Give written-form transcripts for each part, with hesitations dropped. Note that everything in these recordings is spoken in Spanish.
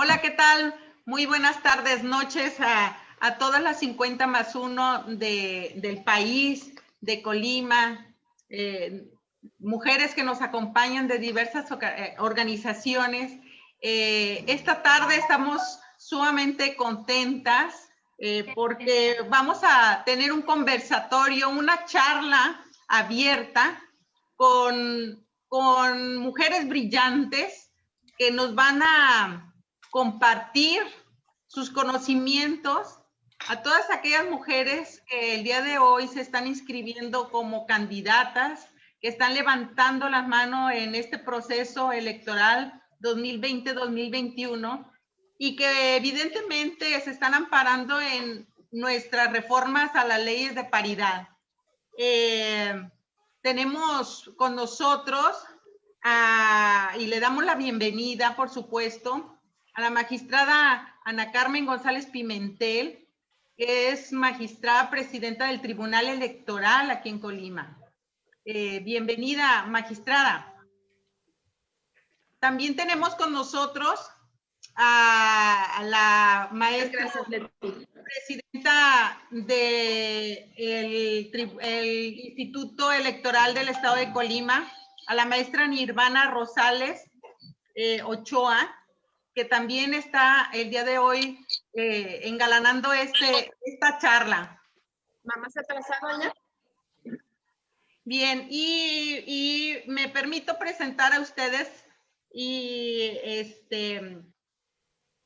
Hola, ¿qué tal? Muy buenas tardes, noches a todas las 50 más 1 del país, de Colima, mujeres que nos acompañan de diversas organizaciones. Esta tarde estamos sumamente contentas porque vamos a tener un conversatorio, una charla abierta con mujeres brillantes que nos van a compartir sus conocimientos a todas aquellas mujeres que el día de hoy se están inscribiendo como candidatas, que están levantando las manos en este proceso electoral 2020-2021 y que evidentemente se están amparando en nuestras reformas a las leyes de paridad. Tenemos con nosotros y le damos la bienvenida, por supuesto, a la magistrada Ana Carmen González Pimentel, que es magistrada presidenta del Tribunal Electoral aquí en Colima. Bienvenida, magistrada. También tenemos con nosotros a la maestra presidenta del Instituto Electoral del Estado de Colima, a la maestra Nirvana Rosales Ochoa, que también está el día de hoy engalanando esta charla. ¿Vamos atrasado ya? Bien, y me permito presentar a ustedes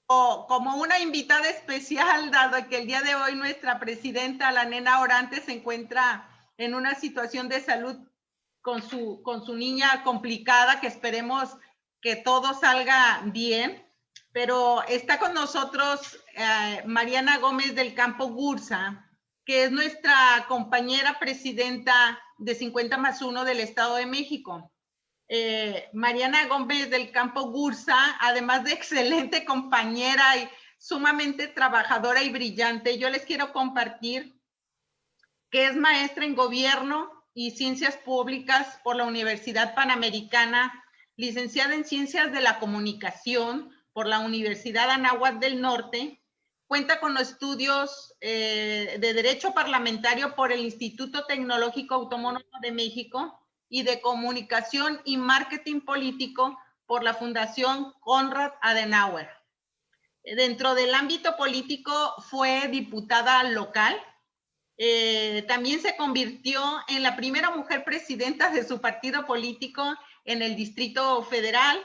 como una invitada especial, dado que el día de hoy nuestra presidenta, la nena Orantes, se encuentra en una situación de salud con su niña complicada, que esperemos que todo salga bien, pero está con nosotros Mariana Gómez del Campo Gursa, que es nuestra compañera presidenta de 50 más 1 del Estado de México. Mariana Gómez del Campo Gursa, además de excelente compañera y sumamente trabajadora y brillante, yo les quiero compartir que es maestra en Gobierno y Ciencias Públicas por la Universidad Panamericana, licenciada en Ciencias de la Comunicación por la Universidad Anáhuac del Norte, cuenta con estudios de Derecho Parlamentario por el Instituto Tecnológico Autónomo de México y de Comunicación y Marketing Político por la Fundación Konrad Adenauer. Dentro del ámbito político fue diputada local. También se convirtió en la primera mujer presidenta de su partido político en el Distrito Federal,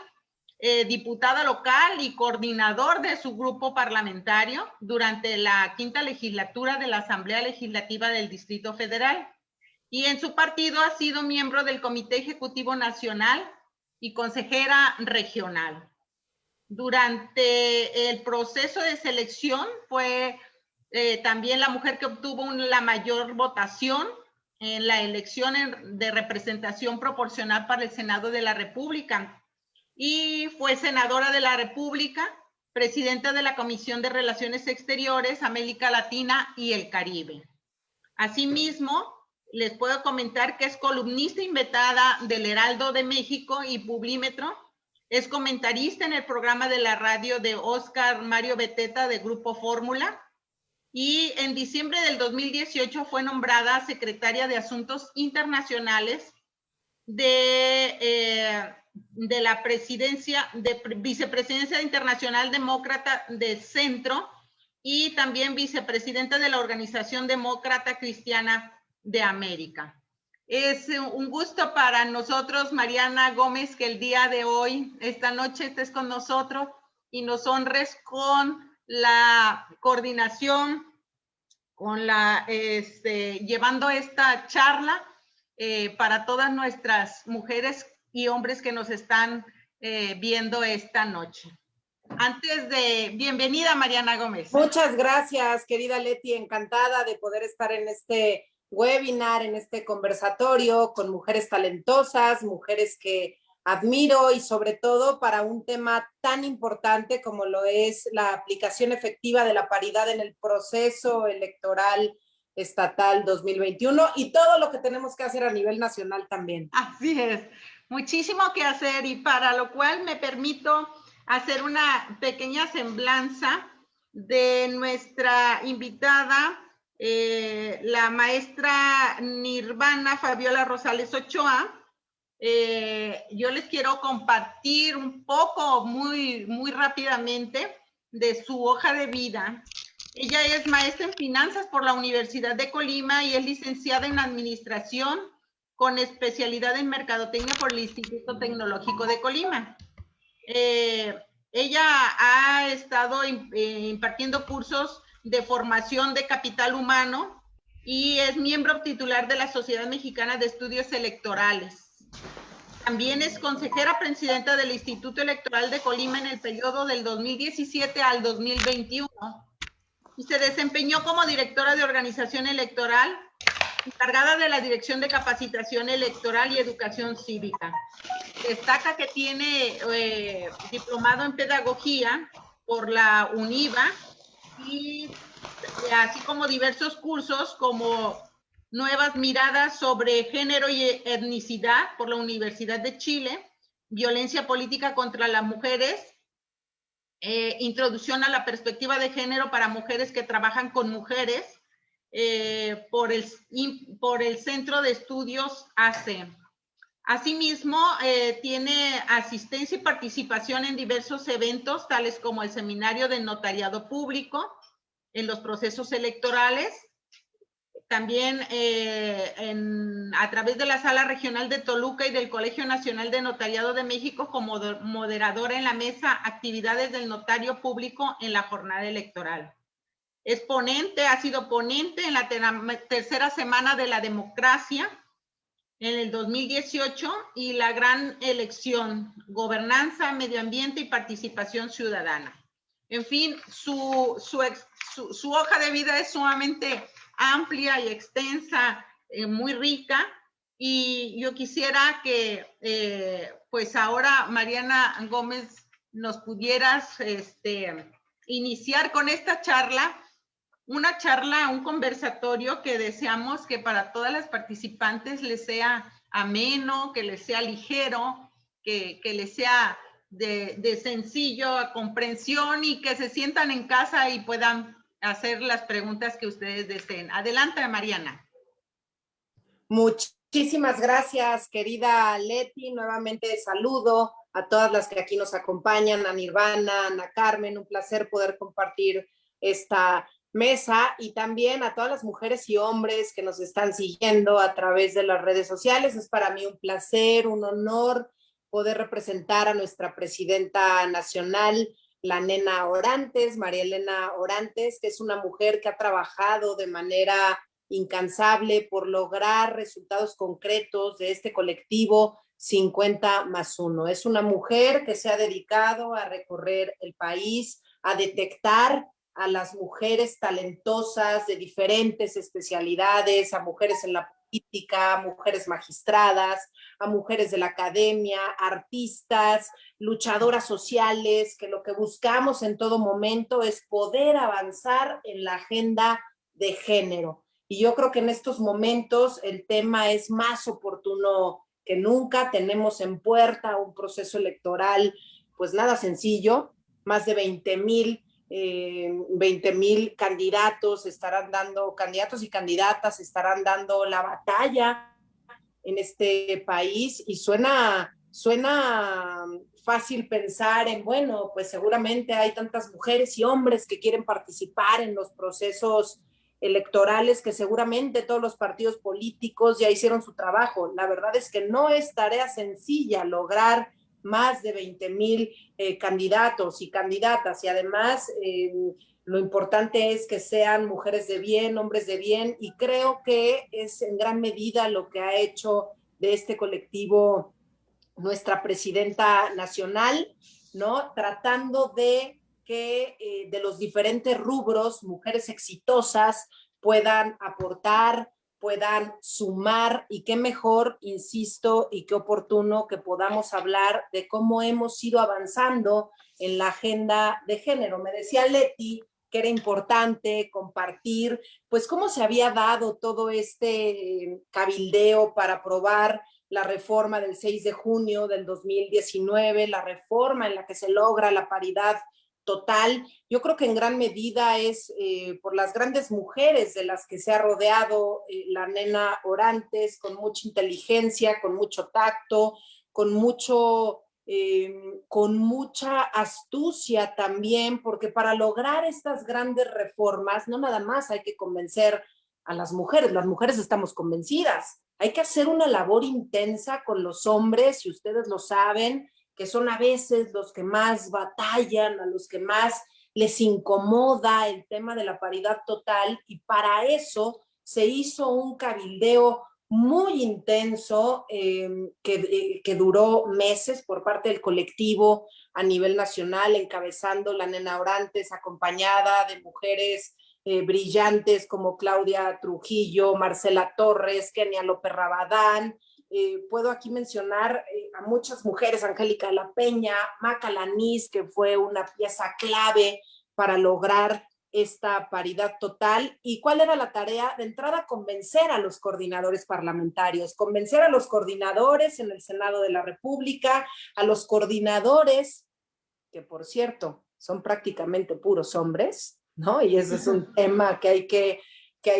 diputada local y coordinador de su grupo parlamentario durante la 5ª legislatura de la Asamblea Legislativa del Distrito Federal. Y en su partido ha sido miembro del Comité Ejecutivo Nacional y consejera regional. Durante el proceso de selección fue también la mujer que obtuvo la mayor votación en la elección de representación proporcional para el Senado de la República y fue senadora de la República, presidenta de la Comisión de Relaciones Exteriores, América Latina y el Caribe. Asimismo, les puedo comentar que es columnista invitada del Heraldo de México y Publímetro, es comentarista en el programa de la radio de Oscar Mario Beteta de Grupo Fórmula y en diciembre del 2018 fue nombrada secretaria de Asuntos Internacionales de la presidencia, de Vicepresidencia Internacional Demócrata de Centro y también vicepresidenta de la Organización Demócrata Cristiana de América. Es un gusto para nosotros, Mariana Gómez, que el día de hoy, esta noche, estés con nosotros y nos honres con la coordinación, con llevando esta charla para todas nuestras mujeres y hombres que nos están viendo esta noche. Bienvenida, Mariana Gómez. Muchas gracias, querida Leti, encantada de poder estar en este webinar, en este conversatorio con mujeres talentosas, mujeres que admiro y sobre todo para un tema tan importante como lo es la aplicación efectiva de la paridad en el proceso electoral estatal 2021 y todo lo que tenemos que hacer a nivel nacional también. Así es, muchísimo que hacer y para lo cual me permito hacer una pequeña semblanza de nuestra invitada, la maestra Nirvana Fabiola Rosales Ochoa. Yo les quiero compartir un poco, muy rápidamente, de su hoja de vida. Ella es maestra en finanzas por la Universidad de Colima y es licenciada en administración con especialidad en mercadotecnia por el Instituto Tecnológico de Colima. Ella ha estado impartiendo cursos de formación de capital humano y es miembro titular de la Sociedad Mexicana de Estudios Electorales. También es consejera presidenta del Instituto Electoral de Colima en el periodo del 2017 al 2021 y se desempeñó como directora de organización electoral, encargada de la Dirección de Capacitación Electoral y Educación Cívica. Destaca que tiene diplomado en pedagogía por la UNIVA y así como diversos cursos como Nuevas Miradas sobre Género y Etnicidad por la Universidad de Chile, Violencia Política contra las Mujeres, Introducción a la Perspectiva de Género para Mujeres que Trabajan con Mujeres, por el Centro de Estudios AC. Asimismo, tiene asistencia y participación en diversos eventos, tales como el Seminario de Notariado Público, en los procesos electorales, también a través de la Sala Regional de Toluca y del Colegio Nacional de Notariado de México como moderadora en la mesa Actividades del Notario Público en la jornada electoral. Es ponente, ha sido ponente en la tercera semana de la democracia en el 2018 y la gran elección, gobernanza, medio ambiente y participación ciudadana. En fin, su hoja de vida es sumamente amplia y extensa, muy rica, y yo quisiera que pues ahora Mariana Gómez nos pudieras iniciar con esta charla, un conversatorio que deseamos que para todas las participantes les sea ameno, que les sea ligero, que les sea de sencillo comprensión y que se sientan en casa y puedan hacer las preguntas que ustedes deseen. Adelante, Mariana. Muchísimas gracias, querida Leti. Nuevamente saludo a todas las que aquí nos acompañan, a Nirvana, a Ana Carmen. Un placer poder compartir esta mesa y también a todas las mujeres y hombres que nos están siguiendo a través de las redes sociales. Es para mí un placer, un honor poder representar a nuestra presidenta nacional, la nena Orantes, María Elena Orantes, que es una mujer que ha trabajado de manera incansable por lograr resultados concretos de este colectivo 50+1. Es una mujer que se ha dedicado a recorrer el país, a detectar a las mujeres talentosas de diferentes especialidades, a mujeres en la política, a mujeres magistradas, a mujeres de la academia, artistas, luchadoras sociales, que lo que buscamos en todo momento es poder avanzar en la agenda de género. Y yo creo que en estos momentos el tema es más oportuno que nunca. Tenemos en puerta un proceso electoral, pues nada sencillo, más de 20,000 candidatos estarán dando, candidatos y candidatas estarán dando la batalla en este país y suena fácil pensar en, bueno, pues seguramente hay tantas mujeres y hombres que quieren participar en los procesos electorales que seguramente todos los partidos políticos ya hicieron su trabajo. La verdad es que no es tarea sencilla lograr más de 20,000 candidatos y candidatas y además lo importante es que sean mujeres de bien, hombres de bien, y creo que es en gran medida lo que ha hecho de este colectivo nuestra presidenta nacional, ¿no? Tratando de que de los diferentes rubros, mujeres exitosas puedan aportar, puedan sumar, y qué mejor, insisto, y qué oportuno que podamos hablar de cómo hemos ido avanzando en la agenda de género. Me decía Leti que era importante compartir, pues, cómo se había dado todo este cabildeo para aprobar la reforma del 6 de junio del 2019, la reforma en la que se logra la paridad total. Yo creo que en gran medida es por las grandes mujeres de las que se ha rodeado la nena Orantes, con mucha inteligencia, con mucho tacto, con mucha astucia también, porque para lograr estas grandes reformas no nada más hay que convencer a las mujeres estamos convencidas, hay que hacer una labor intensa con los hombres, y ustedes lo saben, que son a veces los que más batallan, a los que más les incomoda el tema de la paridad total, y para eso se hizo un cabildeo muy intenso que duró meses por parte del colectivo a nivel nacional, encabezando la nena Orantes, acompañada de mujeres brillantes como Claudia Trujillo, Marcela Torres, Kenia López Rabadán. Puedo aquí mencionar a muchas mujeres, Angélica de la Peña, Maca Lanís, que fue una pieza clave para lograr esta paridad total. ¿Y cuál era la tarea? De entrada, convencer a los coordinadores parlamentarios, convencer a los coordinadores en el Senado de la República, a los coordinadores, que por cierto, son prácticamente puros hombres, ¿no? Y ese es un tema que hay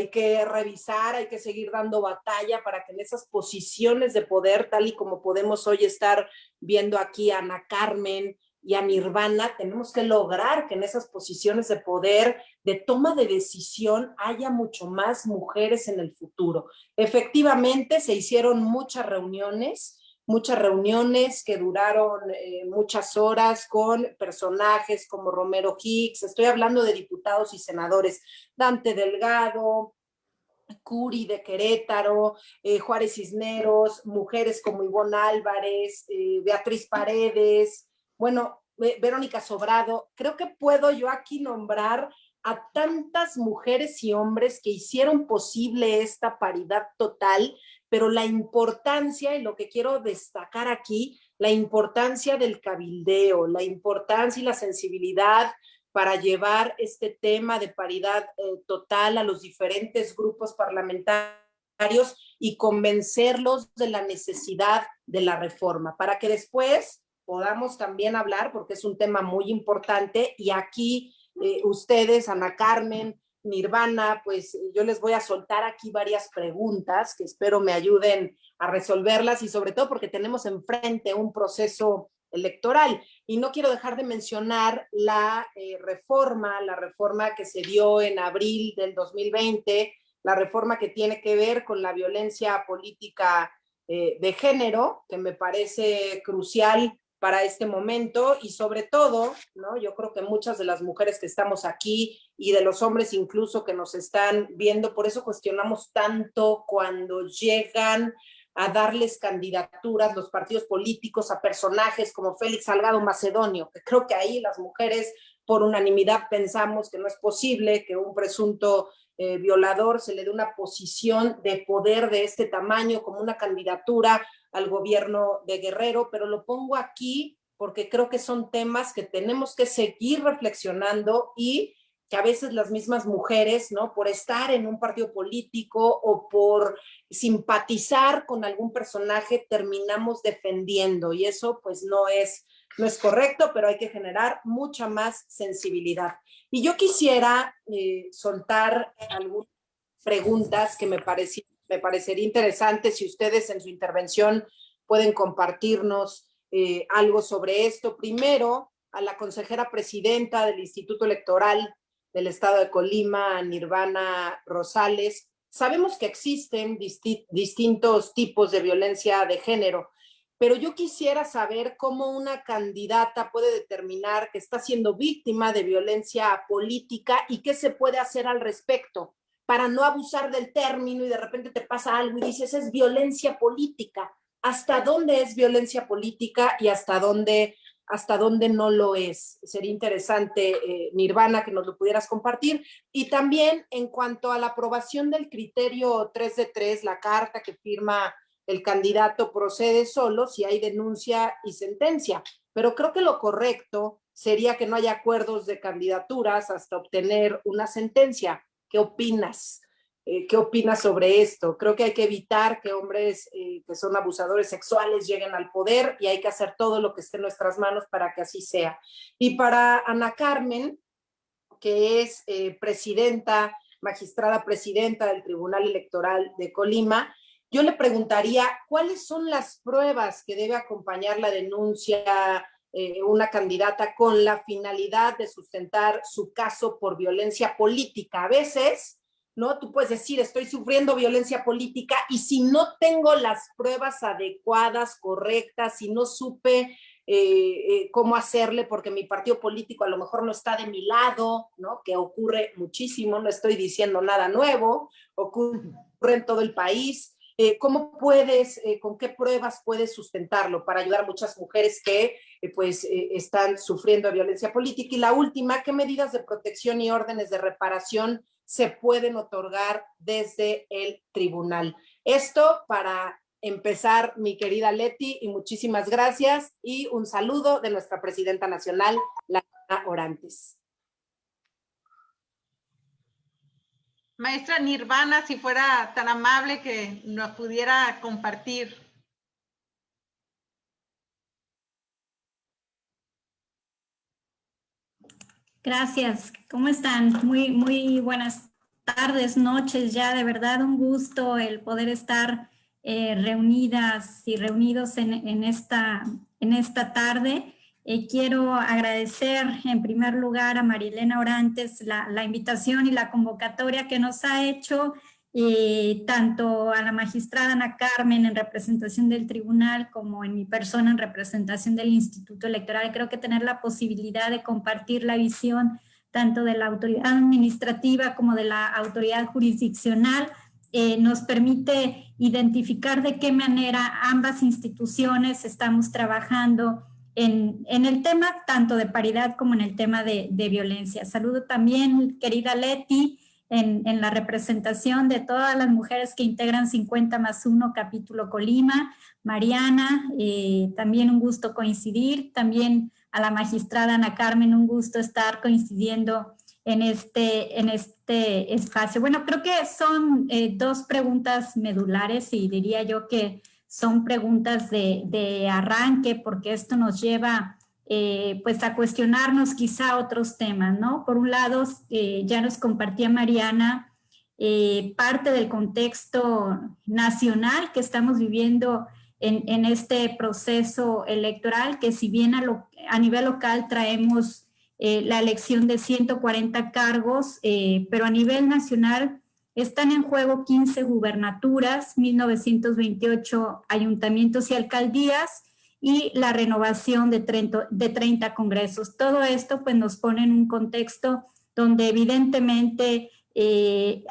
que revisar, hay que seguir dando batalla para que en esas posiciones de poder, tal y como podemos hoy estar viendo aquí a Ana Carmen y a Nirvana, tenemos que lograr que en esas posiciones de poder, de toma de decisión, haya mucho más mujeres en el futuro. Efectivamente, se hicieron muchas reuniones que duraron muchas horas con personajes como Romero Hicks, estoy hablando de diputados y senadores, Dante Delgado, Curi de Querétaro, Juárez Cisneros, mujeres como Ivonne Álvarez, Beatriz Paredes, bueno, Verónica Sobrado. Creo que puedo yo aquí nombrar a tantas mujeres y hombres que hicieron posible esta paridad total, pero la importancia, y lo que quiero destacar aquí, la importancia del cabildeo, la importancia y la sensibilidad para llevar este tema de paridad total a los diferentes grupos parlamentarios y convencerlos de la necesidad de la reforma, para que después podamos también hablar, porque es un tema muy importante, y aquí ustedes, Ana Carmen, Nirvana, pues yo les voy a soltar aquí varias preguntas que espero me ayuden a resolverlas, y sobre todo porque tenemos enfrente un proceso electoral. Y no quiero dejar de mencionar la reforma que se dio en abril del 2020, la reforma que tiene que ver con la violencia política de género, que me parece crucial para este momento, y sobre todo, ¿no? Yo creo que muchas de las mujeres que estamos aquí y de los hombres incluso que nos están viendo, por eso cuestionamos tanto cuando llegan a darles candidaturas los partidos políticos a personajes como Félix Salgado Macedonio, que creo que ahí las mujeres por unanimidad pensamos que no es posible que un presunto violador se le dé una posición de poder de este tamaño como una candidatura al gobierno de Guerrero, pero lo pongo aquí porque creo que son temas que tenemos que seguir reflexionando, y que a veces las mismas mujeres, ¿no? Por estar en un partido político o por simpatizar con algún personaje, terminamos defendiendo, y eso pues no es correcto, pero hay que generar mucha más sensibilidad. Y yo quisiera soltar algunas preguntas que me parecería interesante si ustedes en su intervención pueden compartirnos algo sobre esto. Primero, a la consejera presidenta del Instituto Electoral del Estado de Colima, Nirvana Rosales. Sabemos que existen distintos tipos de violencia de género, pero yo quisiera saber cómo una candidata puede determinar que está siendo víctima de violencia política y qué se puede hacer al respecto para no abusar del término y de repente te pasa algo y dices, es violencia política. ¿Hasta dónde es violencia política y hasta dónde no lo es? Sería interesante, Nirvana, que nos lo pudieras compartir. Y también en cuanto a la aprobación del criterio 3 de 3, la carta que firma el candidato procede solo si hay denuncia y sentencia. Pero creo que lo correcto sería que no haya acuerdos de candidaturas hasta obtener una sentencia. ¿Qué opinas? ¿qué opinas sobre esto? Creo que hay que evitar que hombres que son abusadores sexuales lleguen al poder y hay que hacer todo lo que esté en nuestras manos para que así sea. Y para Ana Carmen, que es magistrada presidenta del Tribunal Electoral de Colima, yo le preguntaría, ¿cuáles son las pruebas que debe acompañar la denuncia una candidata con la finalidad de sustentar su caso por violencia política? A veces, ¿no? Tú puedes decir, estoy sufriendo violencia política y si no tengo las pruebas adecuadas, correctas, si no supe cómo hacerle porque mi partido político a lo mejor no está de mi lado, ¿no? Que ocurre muchísimo, no estoy diciendo nada nuevo, ocurre en todo el país. ¿Cómo puedes, con qué pruebas puedes sustentarlo para ayudar a muchas mujeres que están sufriendo violencia política? Y la última, ¿qué medidas de protección y órdenes de reparación se pueden otorgar desde el tribunal? Esto para empezar, mi querida Leti, y muchísimas gracias y un saludo de nuestra presidenta nacional, Lana Orantes. Maestra Nirvana, si fuera tan amable que nos pudiera compartir. Gracias. ¿Cómo están? Muy buenas tardes, noches ya. De verdad, un gusto el poder estar reunidas y reunidos en esta tarde. Quiero agradecer en primer lugar a Marilena Orantes la invitación y la convocatoria que nos ha hecho, tanto a la magistrada Ana Carmen en representación del tribunal como en mi persona en representación del Instituto Electoral. Creo que tener la posibilidad de compartir la visión tanto de la autoridad administrativa como de la autoridad jurisdiccional nos permite identificar de qué manera ambas instituciones estamos trabajando en el tema tanto de paridad como en el tema de violencia. Saludo también, querida Leti, en la representación de todas las mujeres que integran 50+1 capítulo Colima, Mariana, también un gusto coincidir, también a la magistrada Ana Carmen, un gusto estar coincidiendo en este espacio. Bueno, creo que son dos preguntas medulares y diría yo que son preguntas de arranque porque esto nos lleva pues a cuestionarnos quizá otros temas, ¿no? Por un lado, ya nos compartía Mariana parte del contexto nacional que estamos viviendo en este proceso electoral, que si bien a nivel local traemos la elección de 140 cargos, pero a nivel nacional están en juego 15 gubernaturas, 1928 ayuntamientos y alcaldías, y la renovación de 30 congresos. Todo esto pues nos pone en un contexto donde evidentemente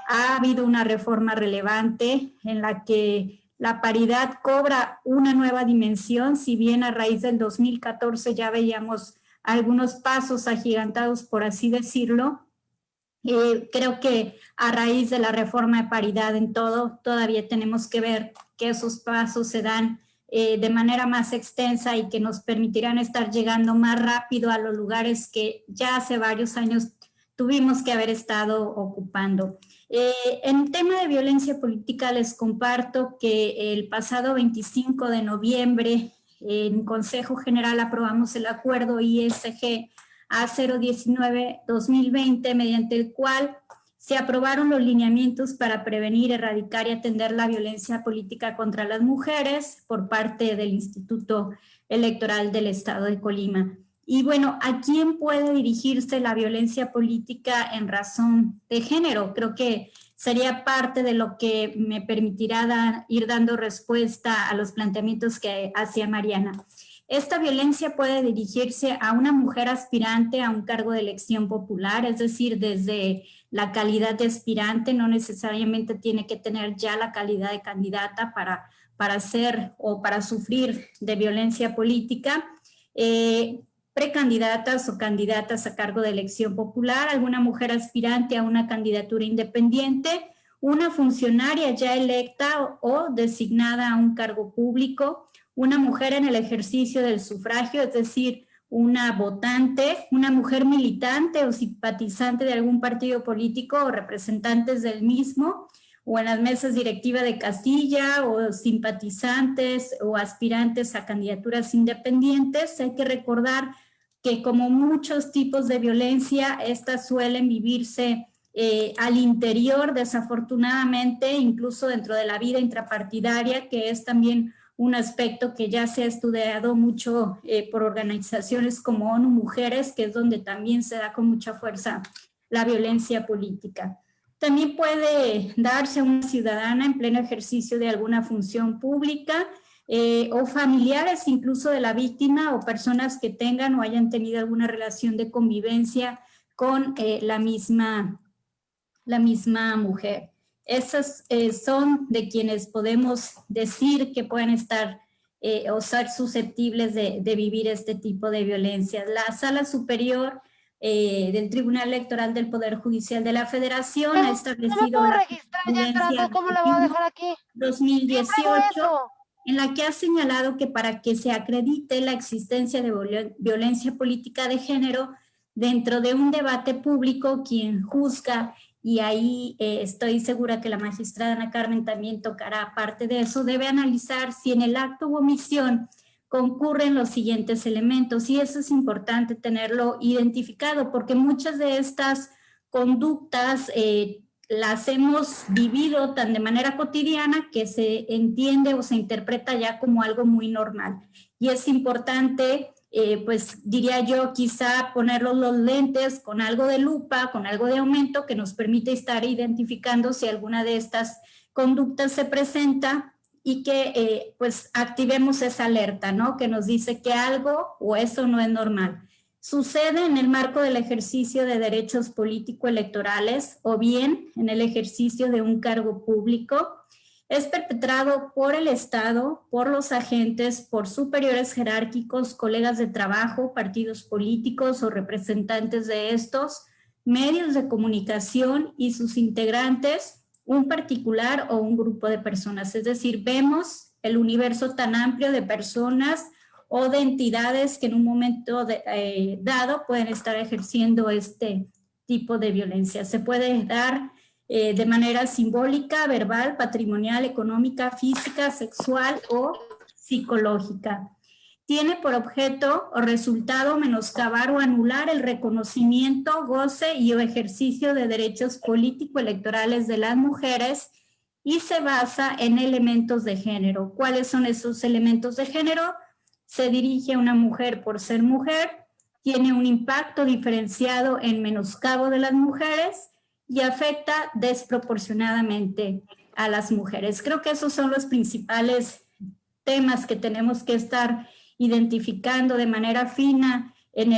ha habido una reforma relevante en la que la paridad cobra una nueva dimensión, si bien a raíz del 2014 ya veíamos algunos pasos agigantados, por así decirlo. Creo que a raíz de la reforma de paridad en todo, todavía tenemos que ver que esos pasos se dan de manera más extensa y que nos permitirán estar llegando más rápido a los lugares que ya hace varios años tuvimos que haber estado ocupando. En tema de violencia política les comparto que el pasado 25 de noviembre en Consejo General aprobamos el acuerdo ISG A019-2020 mediante el cual se aprobaron los lineamientos para prevenir, erradicar y atender la violencia política contra las mujeres por parte del Instituto Electoral del Estado de Colima. Y bueno, ¿a quién puede dirigirse la violencia política en razón de género? Creo que sería parte de lo que me permitirá ir dando respuesta a los planteamientos que hacía Mariana. Esta violencia puede dirigirse a una mujer aspirante a un cargo de elección popular, es decir, desde la calidad de aspirante, no necesariamente tiene que tener ya la calidad de candidata para ser o para sufrir de violencia política. Precandidatas o candidatas a cargo de elección popular, alguna mujer aspirante a una candidatura independiente, una funcionaria ya electa o designada a un cargo público, una mujer en el ejercicio del sufragio, es decir, una votante, una mujer militante o simpatizante de algún partido político o representantes del mismo, o en las mesas directivas de Castilla, o simpatizantes o aspirantes a candidaturas independientes. Hay que recordar que, como muchos tipos de violencia, estas suelen vivirse al interior, desafortunadamente, incluso dentro de la vida intrapartidaria, que es también un aspecto que ya se ha estudiado mucho por organizaciones como ONU Mujeres, que es donde también se da con mucha fuerza la violencia política. También puede darse a una ciudadana en pleno ejercicio de alguna función pública, o familiares incluso de la víctima, o personas que tengan o hayan tenido alguna relación de convivencia con la misma mujer. Esas son de quienes podemos decir que pueden estar o ser susceptibles de vivir este tipo de violencia. La Sala Superior del Tribunal Electoral del Poder Judicial de la Federación ha establecido ¿Cómo la registrar ya entrando? ¿Cómo la voy a dejar aquí? 2018, en la que ha señalado que para que se acredite la existencia de violencia política de género dentro de un debate público, quien juzga, y ahí estoy segura que la magistrada Ana Carmen también tocará parte de eso, debe analizar si en el acto u omisión concurren los siguientes elementos, y eso es importante tenerlo identificado, porque muchas de estas conductas las hemos vivido tan de manera cotidiana que se entiende o se interpreta ya como algo muy normal. Y es importante, pues diría yo, quizá ponerlos los lentes con algo de lupa, con algo de aumento, que nos permite estar identificando si alguna de estas conductas se presenta, y que pues activemos esa alerta, ¿no? Que nos dice que algo o eso no es normal. Sucede en el marco del ejercicio de derechos político-electorales, o bien en el ejercicio de un cargo público. Es perpetrado por el Estado, por los agentes, por superiores jerárquicos, colegas de trabajo, partidos políticos o representantes de estos, medios de comunicación y sus integrantes, un particular o un grupo de personas. Es decir, vemos el universo tan amplio de personas o de entidades que en un momento dado pueden estar ejerciendo este tipo de violencia. Se puede dar de manera simbólica, verbal, patrimonial, económica, física, sexual o psicológica. Tiene por objeto o resultado menoscabar o anular el reconocimiento, goce y o ejercicio de derechos político-electorales de las mujeres, y se basa en elementos de género. ¿Cuáles son esos elementos de género? Se dirige a una mujer por ser mujer, tiene un impacto diferenciado en menoscabo de las mujeres y afecta desproporcionadamente a las mujeres. Creo que esos son los principales temas que tenemos que estar identificando de manera fina en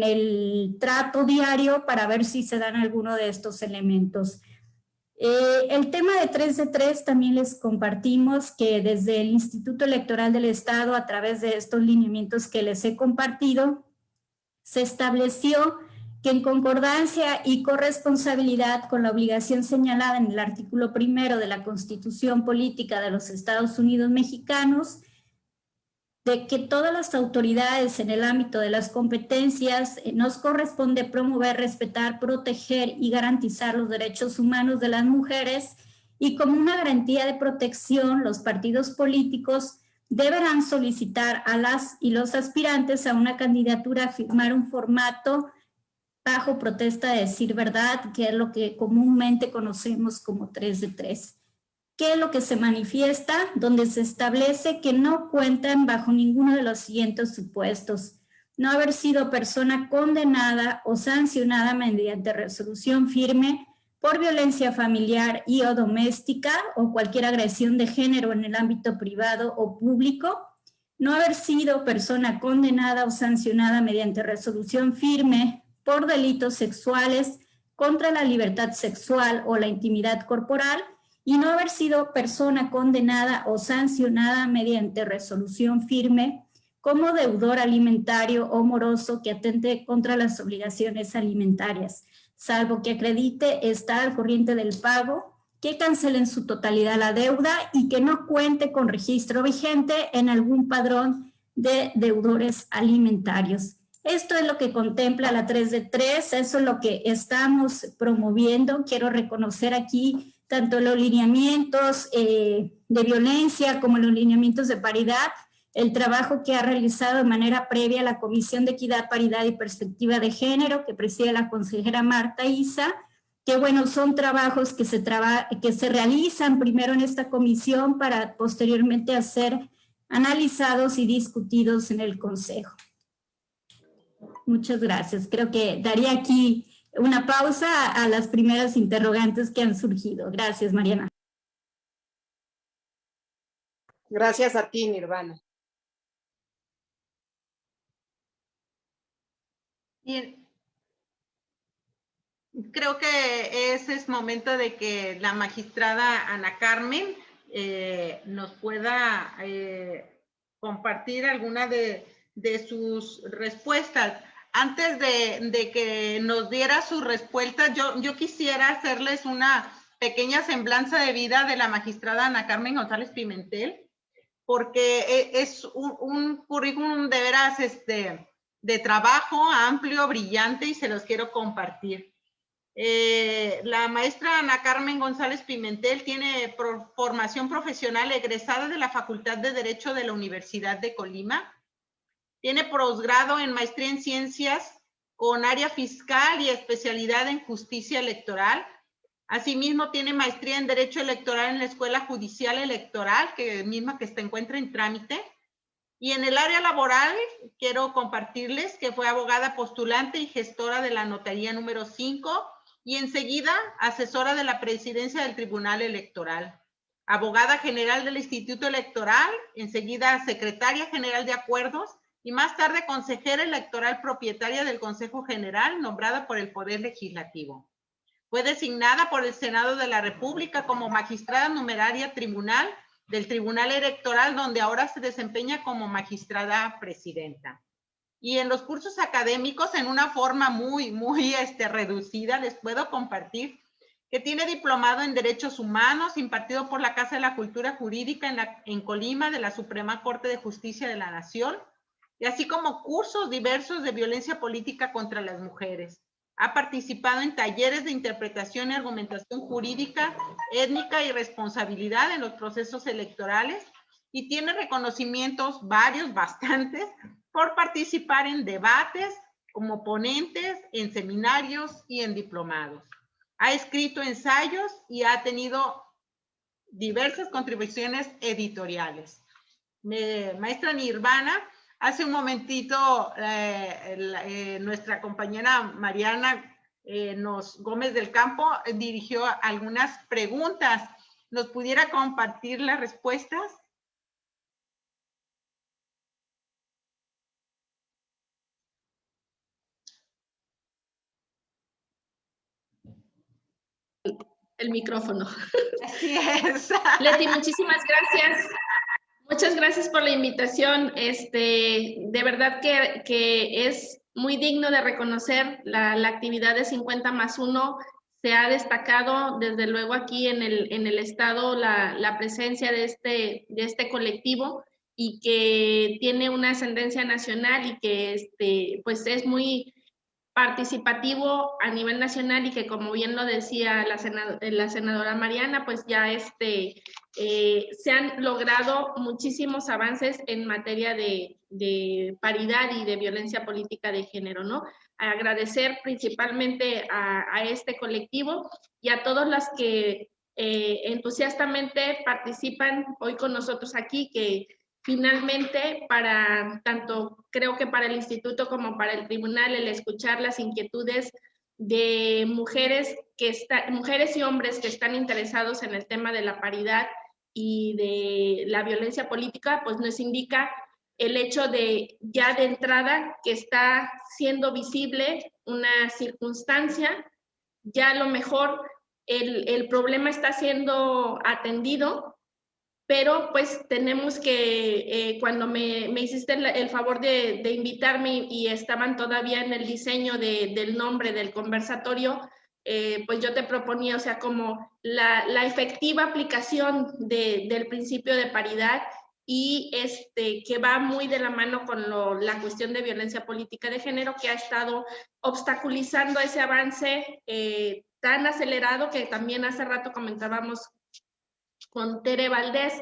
el trato diario para ver si se dan alguno de estos elementos. El tema de 3 de 3 también les compartimos que desde el Instituto Electoral del Estado, a través de estos lineamientos que les he compartido, se estableció que en concordancia y corresponsabilidad con la obligación señalada en el artículo 1 de la Constitución Política de los Estados Unidos Mexicanos, de que todas las autoridades en el ámbito de las competencias nos corresponde promover, respetar, proteger y garantizar los derechos humanos de las mujeres, y como una garantía de protección, los partidos políticos deberán solicitar a las y los aspirantes a una candidatura a firmar un formato bajo protesta de decir verdad, que es lo que comúnmente conocemos como 3 de 3. ¿Qué es lo que se manifiesta? Donde se establece que no cuentan bajo ninguno de los siguientes supuestos: no haber sido persona condenada o sancionada mediante resolución firme por violencia familiar y o doméstica o cualquier agresión de género en el ámbito privado o público; no haber sido persona condenada o sancionada mediante resolución firme por delitos sexuales contra la libertad sexual o la intimidad corporal; y no haber sido persona condenada o sancionada mediante resolución firme como deudor alimentario o moroso que atente contra las obligaciones alimentarias, salvo que acredite estar al corriente del pago, que cancele en su totalidad la deuda y que no cuente con registro vigente en algún padrón de deudores alimentarios. Esto es lo que contempla la 3 de 3, eso es lo que estamos promoviendo. Quiero reconocer aquí tanto los lineamientos de violencia como los lineamientos de paridad, el trabajo que ha realizado de manera previa la Comisión de Equidad, Paridad y Perspectiva de Género, que preside la consejera Marta Isa, que bueno, son trabajos que se realizan primero en esta comisión para posteriormente ser analizados y discutidos en el Consejo. Muchas gracias. Creo que daría aquí una pausa a las primeras interrogantes que han surgido. Gracias, Mariana. Gracias a ti, Nirvana. Bien. Creo que ese es momento de que la magistrada Ana Carmen nos pueda compartir alguna de sus respuestas. Antes de que nos diera sus respuestas, yo quisiera hacerles una pequeña semblanza de vida de la magistrada Ana Carmen González Pimentel, porque es un currículum de veras de trabajo amplio, brillante, y se los quiero compartir. La maestra Ana Carmen González Pimentel tiene formación profesional egresada de la Facultad de Derecho de la Universidad de Colima. Tiene posgrado en maestría en ciencias con área fiscal y especialidad en justicia electoral. Asimismo, tiene maestría en Derecho Electoral en la Escuela Judicial Electoral, que se encuentra en trámite. Y en el área laboral, quiero compartirles que fue abogada postulante y gestora de la notaría número 5 y enseguida asesora de la presidencia del Tribunal Electoral. Abogada general del Instituto Electoral, enseguida secretaria general de acuerdos y más tarde consejera electoral propietaria del Consejo General, nombrada por el Poder Legislativo. Fue designada por el Senado de la República como magistrada numeraria tribunal del Tribunal Electoral, donde ahora se desempeña como magistrada presidenta. Y en los cursos académicos, en una forma muy reducida, les puedo compartir que tiene diplomado en Derechos Humanos, impartido por la Casa de la Cultura Jurídica en Colima, de la Suprema Corte de Justicia de la Nación, y así como cursos diversos de violencia política contra las mujeres. Ha participado en talleres de interpretación y argumentación jurídica, étnica y responsabilidad en los procesos electorales y tiene reconocimientos bastantes, por participar en debates como ponentes, en seminarios y en diplomados. Ha escrito ensayos y ha tenido diversas contribuciones editoriales. Maestra Nirvana, hace un momentito nuestra compañera Mariana Gómez del Campo dirigió algunas preguntas. ¿Nos pudiera compartir las respuestas? El micrófono. Así es. Leti, muchísimas gracias. Muchas gracias por la invitación. De verdad que es muy digno de reconocer la actividad de 50+1. Se ha destacado desde luego aquí en el estado la presencia de este colectivo y que tiene una ascendencia nacional y que pues es muy participativo a nivel nacional y que, como bien lo decía la senadora Mariana, pues ya se han logrado muchísimos avances en materia de paridad y de violencia política de género, ¿no? Agradecer principalmente a este colectivo y a todos los que entusiastamente participan hoy con nosotros aquí, que finalmente, creo que para el instituto como para el tribunal, el escuchar las inquietudes de mujeres y hombres que están interesados en el tema de la paridad y de la violencia política, pues nos indica el hecho de ya de entrada que está siendo visible una circunstancia, ya a lo mejor el problema está siendo atendido, pero pues tenemos que, cuando me hiciste el favor de invitarme y estaban todavía en el diseño del nombre del conversatorio, pues yo te proponía, o sea, como la efectiva aplicación del principio de paridad y que va muy de la mano con la cuestión de violencia política de género, que ha estado obstaculizando ese avance tan acelerado que también hace rato comentábamos con Tere Valdés,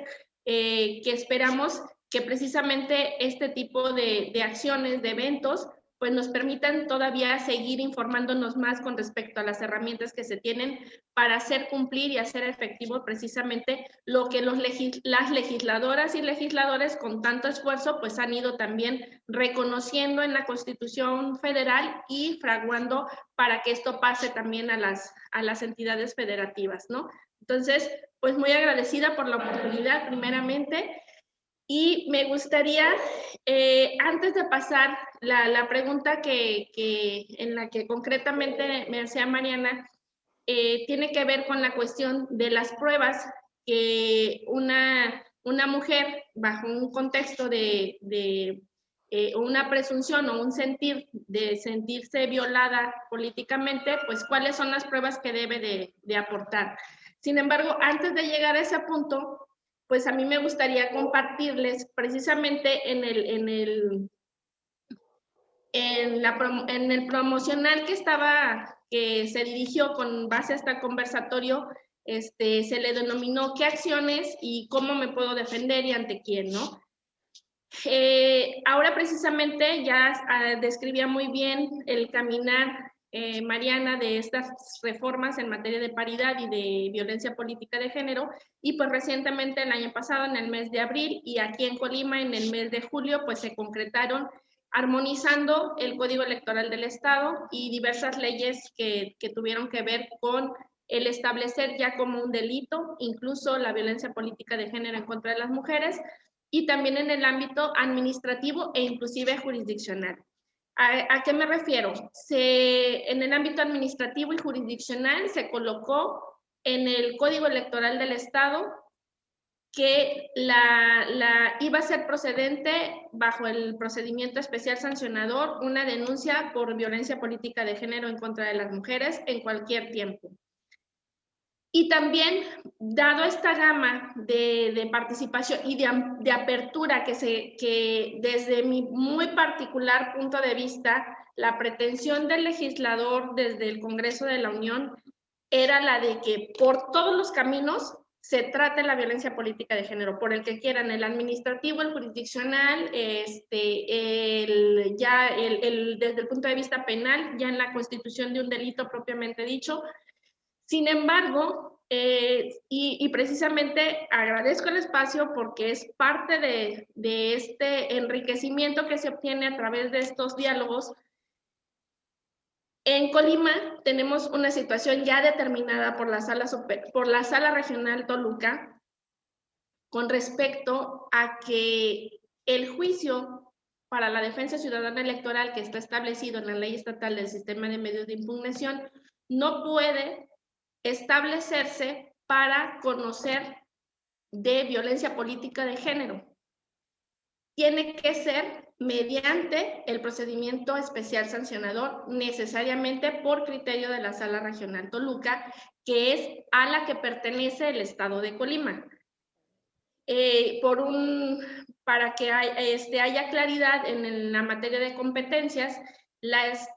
que esperamos que precisamente este tipo de acciones, de eventos, pues nos permitan todavía seguir informándonos más con respecto a las herramientas que se tienen para hacer cumplir y hacer efectivo precisamente lo que las legisladoras y legisladores con tanto esfuerzo pues han ido también reconociendo en la Constitución Federal y fraguando para que esto pase también a las entidades federativas, ¿no? Entonces, pues muy agradecida por la oportunidad primeramente. Y me gustaría, antes de pasar la pregunta en la que concretamente me hacía Mariana, tiene que ver con la cuestión de las pruebas que una mujer, bajo un contexto de una presunción o un sentir de sentirse violada políticamente, pues cuáles son las pruebas que debe de aportar. Sin embargo, antes de llegar a ese punto, pues a mí me gustaría compartirles precisamente en el promocional que se dirigió con base a este conversatorio, se le denominó qué acciones y cómo me puedo defender y ante quién, ¿no? Ahora precisamente ya describía muy bien el caminar Mariana, de estas reformas en materia de paridad y de violencia política de género, y pues recientemente el año pasado, en el mes de abril, y aquí en Colima en el mes de julio, pues se concretaron armonizando el Código Electoral del Estado y diversas leyes que tuvieron que ver con el establecer ya como un delito, incluso la violencia política de género en contra de las mujeres, y también en el ámbito administrativo e inclusive jurisdiccional. ¿A qué me refiero? En el ámbito administrativo y jurisdiccional se colocó en el Código Electoral del Estado que iba a ser procedente bajo el procedimiento especial sancionador una denuncia por violencia política de género en contra de las mujeres en cualquier tiempo. Y también, dado esta gama de participación y de apertura que desde mi muy particular punto de vista, la pretensión del legislador desde el Congreso de la Unión era la de que por todos los caminos se trate la violencia política de género, por el que quieran, el administrativo, el jurisdiccional, desde el punto de vista penal, ya en la constitución de un delito propiamente dicho. Sin embargo, y precisamente agradezco el espacio porque es parte de este enriquecimiento que se obtiene a través de estos diálogos. En Colima tenemos una situación ya determinada por la Sala Regional Toluca con respecto a que el juicio para la defensa ciudadana electoral que está establecido en la Ley Estatal del Sistema de Medios de Impugnación no puede establecerse para conocer de violencia política de género. Tiene que ser mediante el procedimiento especial sancionador, necesariamente por criterio de la Sala Regional Toluca, que es a la que pertenece el Estado de Colima. Para que haya claridad en la materia de competencias,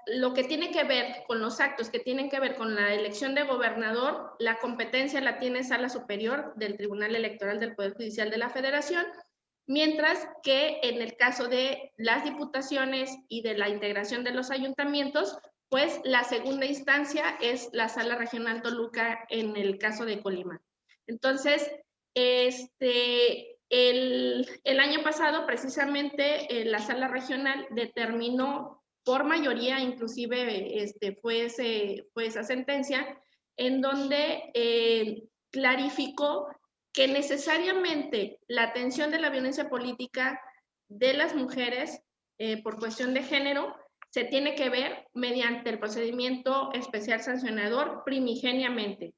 lo que tiene que ver con los actos que tienen que ver con la elección de gobernador, la competencia la tiene Sala Superior del Tribunal Electoral del Poder Judicial de la Federación, mientras que en el caso de las diputaciones y de la integración de los ayuntamientos, pues la segunda instancia es la Sala Regional Toluca en el caso de Colima. Entonces, el año pasado precisamente la Sala Regional determinó por mayoría, inclusive fue esa sentencia, en donde clarificó que necesariamente la atención de la violencia política de las mujeres por cuestión de género se tiene que ver mediante el procedimiento especial sancionador primigeniamente.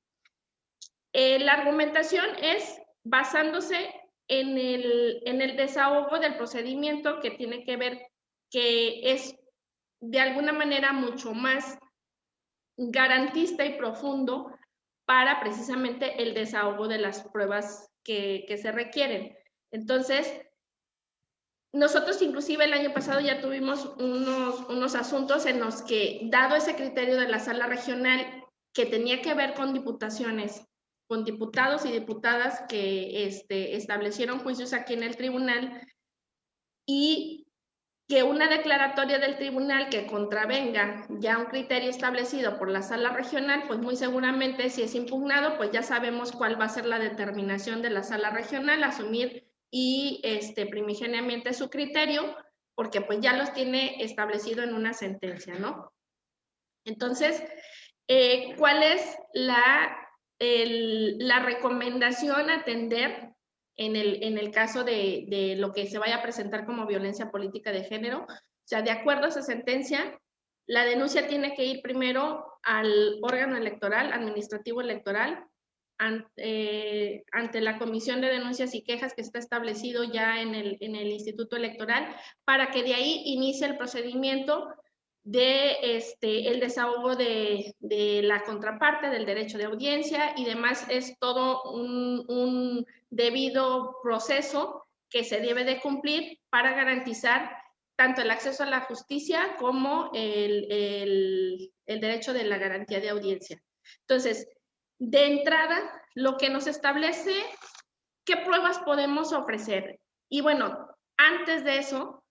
La argumentación es basándose en el desahogo del procedimiento que tiene que ver, que es de alguna manera mucho más garantista y profundo para precisamente el desahogo de las pruebas que se requieren. Entonces, nosotros inclusive el año pasado ya tuvimos unos asuntos en los que, dado ese criterio de la Sala Regional, que tenía que ver con diputaciones, con diputados y diputadas que establecieron juicios aquí en el tribunal, y que una declaratoria del tribunal que contravenga ya un criterio establecido por la sala regional, pues muy seguramente si es impugnado, pues ya sabemos cuál va a ser la determinación de la sala regional, asumir y primigeniamente su criterio, porque pues ya los tiene establecido en una sentencia, ¿no? Entonces, ¿cuál es la recomendación a atender en el caso de lo que se vaya a presentar como violencia política de género? O sea, de acuerdo a esa sentencia, la denuncia tiene que ir primero al órgano electoral, administrativo electoral, ante la Comisión de Denuncias y Quejas que está establecido ya en el Instituto Electoral, para que de ahí inicie el procedimiento de el desahogo de la contraparte, del derecho de audiencia y demás. Es todo un debido proceso que se debe de cumplir para garantizar tanto el acceso a la justicia como el derecho de la garantía de audiencia. Entonces, de entrada, lo que nos establece qué pruebas podemos ofrecer. Y bueno, antes de eso,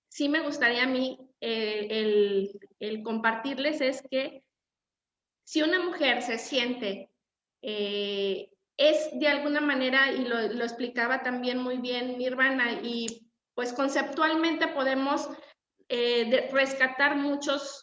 sí me gustaría a mí el compartirles es que si una mujer se siente, es de alguna manera, y lo explicaba también muy bien Nirvana, y pues conceptualmente podemos rescatar muchos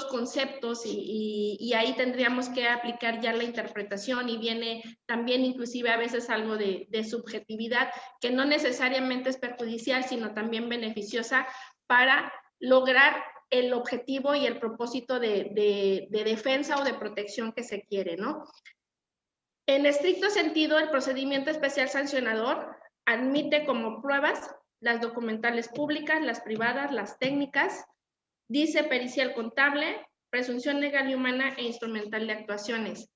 conceptos y ahí tendríamos que aplicar ya la interpretación y viene también inclusive a veces algo de subjetividad que no necesariamente es perjudicial, sino también beneficiosa para lograr el objetivo y el propósito de defensa o de protección que se quiere, ¿no? En estricto sentido, el procedimiento especial sancionador admite como pruebas las documentales públicas, las privadas, las técnicas, dice pericial contable, presunción legal y humana e instrumental de actuaciones.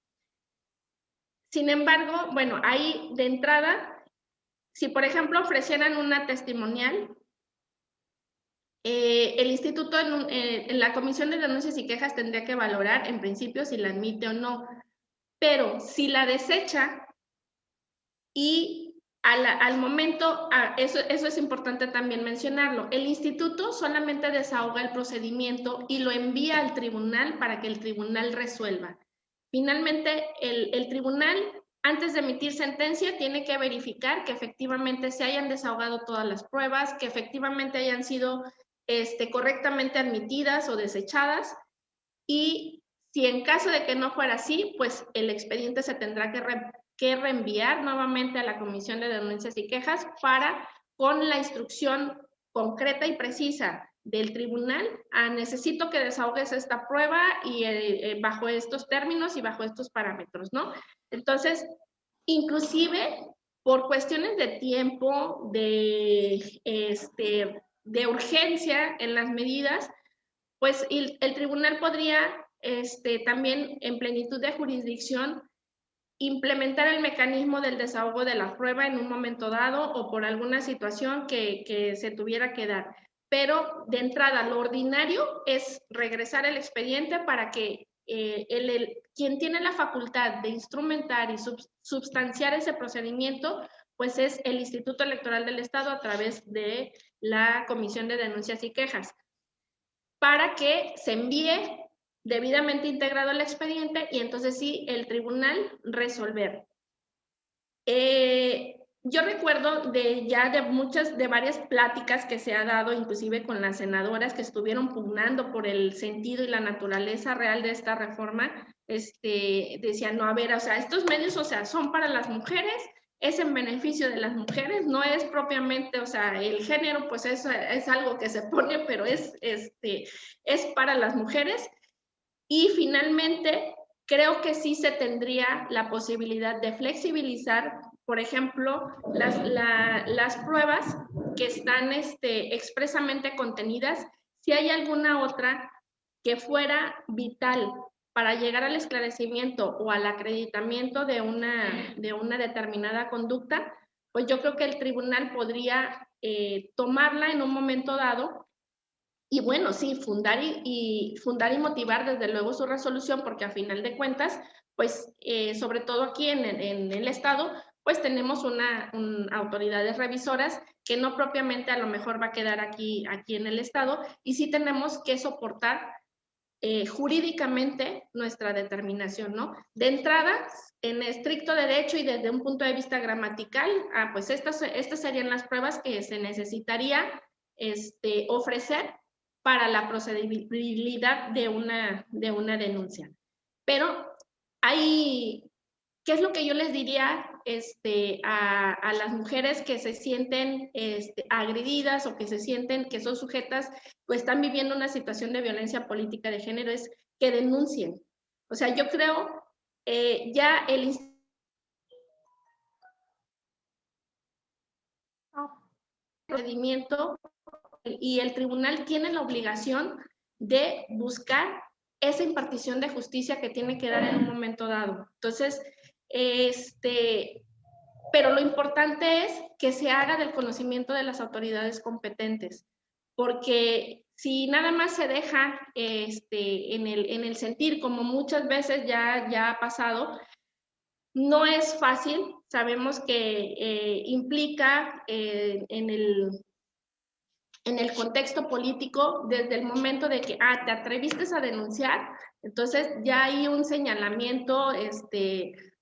Sin embargo, bueno, ahí de entrada, si por ejemplo ofrecieran una testimonial, el instituto en la Comisión de Denuncias y Quejas tendría que valorar en principio si la admite o no, pero si la desecha y al momento, eso es importante también mencionarlo, el instituto solamente desahoga el procedimiento y lo envía al tribunal para que el tribunal resuelva. Finalmente, el tribunal, antes de emitir sentencia, tiene que verificar que efectivamente se hayan desahogado todas las pruebas, que efectivamente hayan sido correctamente admitidas o desechadas, y si en caso de que no fuera así, pues el expediente se tendrá que reenviar nuevamente a la Comisión de Denuncias y Quejas para, con la instrucción concreta y precisa del tribunal, necesito que desahogues esta prueba y bajo estos términos y bajo estos parámetros, ¿no? Entonces, inclusive por cuestiones de tiempo, de urgencia en las medidas, pues el tribunal podría también en plenitud de jurisdicción implementar el mecanismo del desahogo de la prueba en un momento dado o por alguna situación que se tuviera que dar. Pero de entrada, lo ordinario es regresar el expediente para que quien tiene la facultad de instrumentar y substanciar ese procedimiento, pues es el Instituto Electoral del Estado a través de la Comisión de Denuncias y Quejas, para que se envíe debidamente integrado el expediente y entonces sí, el tribunal resolver. Yo recuerdo de varias pláticas que se ha dado, inclusive con las senadoras que estuvieron pugnando por el sentido y la naturaleza real de esta reforma, decían, no, a ver, o sea, estos medios, o sea, son para las mujeres, es en beneficio de las mujeres, no es propiamente, o sea, el género, pues es algo que se pone, pero es para las mujeres. Y finalmente, creo que sí se tendría la posibilidad de flexibilizar, por ejemplo, las pruebas que están expresamente contenidas, si hay alguna otra que fuera vital para llegar al esclarecimiento o al acreditamiento de una determinada conducta, pues yo creo que el tribunal podría tomarla en un momento dado Y bueno, sí, fundar y motivar desde luego su resolución, porque a final de cuentas, pues sobre todo aquí en el estado, pues tenemos autoridades revisoras que no propiamente a lo mejor va a quedar aquí en el estado, y sí tenemos que soportar jurídicamente nuestra determinación, ¿no? De entrada, en estricto derecho y desde un punto de vista gramatical, pues estas serían las pruebas que se necesitaría ofrecer para la procedibilidad de una denuncia. Pero ¿qué es lo que yo les diría a las mujeres que se sienten agredidas o que se sienten que son sujetas o están viviendo una situación de violencia política de género? Es que denuncien. O sea, yo creo ya el procedimiento y el tribunal tiene la obligación de buscar esa impartición de justicia que tiene que dar en un momento dado. Entonces, pero lo importante es que se haga del conocimiento de las autoridades competentes, porque si nada más se deja en el sentir, como muchas veces ya ha pasado, no es fácil. Sabemos que implica en el contexto político, desde el momento de que te atreviste a denunciar, entonces ya hay un señalamiento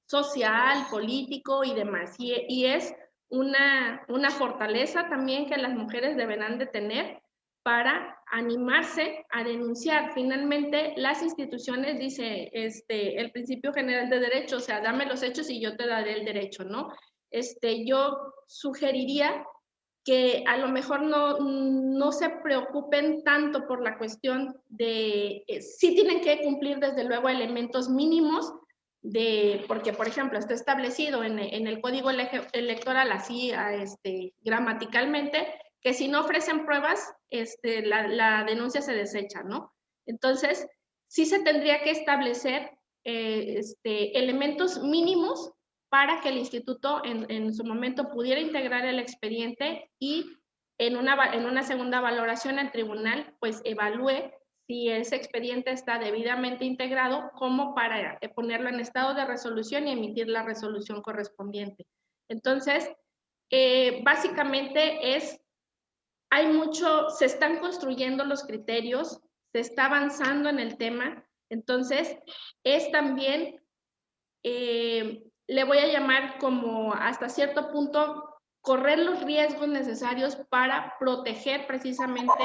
social, político y demás. Y es una fortaleza también que las mujeres deberán de tener para animarse a denunciar. Finalmente, las instituciones, dice el principio general de derecho, o sea, dame los hechos y yo te daré el derecho, ¿no? Yo sugeriría que a lo mejor no se preocupen tanto por la cuestión de, sí tienen que cumplir desde luego elementos mínimos, porque por ejemplo está establecido en el código electoral así gramaticalmente, que si no ofrecen pruebas, la denuncia se desecha, ¿no? Entonces, sí se tendría que establecer elementos mínimos para que el instituto en su momento pudiera integrar el expediente y en una segunda valoración el tribunal pues evalúe si ese expediente está debidamente integrado como para ponerlo en estado de resolución y emitir la resolución correspondiente. Entonces, básicamente se están construyendo los criterios, se está avanzando en el tema, entonces es también le voy a llamar como hasta cierto punto correr los riesgos necesarios para proteger precisamente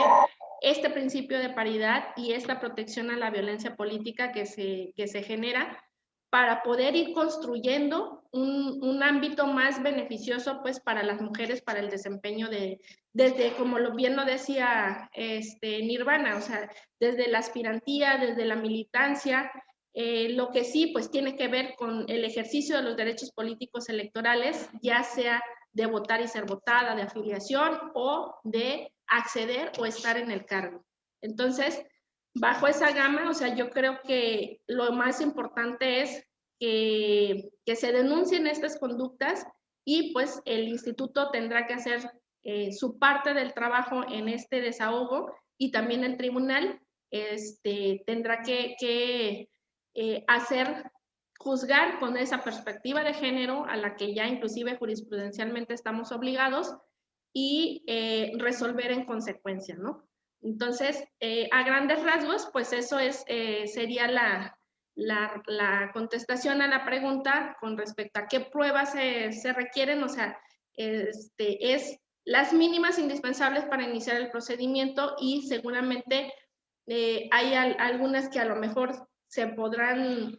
este principio de paridad y esta protección a la violencia política que se genera, para poder ir construyendo un ámbito más beneficioso pues para las mujeres, para el desempeño desde, como bien lo decía Nirvana, o sea, desde la aspirantía, desde la militancia. Lo que sí, pues tiene que ver con el ejercicio de los derechos políticos electorales, ya sea de votar y ser votada, de afiliación o de acceder o estar en el cargo. Entonces, bajo esa gama, o sea, yo creo que lo más importante es que se denuncien estas conductas y pues el instituto tendrá que hacer su parte del trabajo en este desahogo, y también el tribunal tendrá que juzgar con esa perspectiva de género a la que ya inclusive jurisprudencialmente estamos obligados y resolver en consecuencia, ¿no? Entonces, a grandes rasgos, pues eso sería la contestación a la pregunta con respecto a qué pruebas se requieren. O sea, es las mínimas indispensables para iniciar el procedimiento, y seguramente hay algunas que a lo mejor se podrán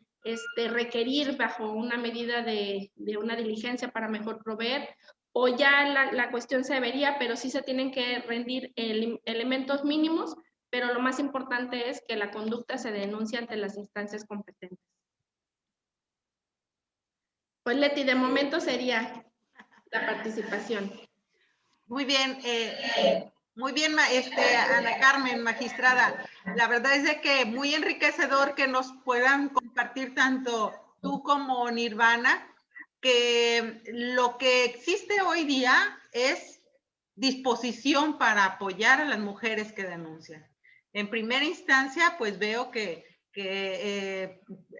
requerir bajo una medida de una diligencia para mejor proveer, o ya la cuestión se vería, pero sí se tienen que rendir elementos mínimos, pero lo más importante es que la conducta se denuncie ante las instancias competentes. Pues Leti, de momento sería la participación. Muy bien, Ana Carmen, magistrada. La verdad es de que muy enriquecedor que nos puedan compartir tanto tú como Nirvana, que lo que existe hoy día es disposición para apoyar a las mujeres que denuncian. en primera instancia, pues veo que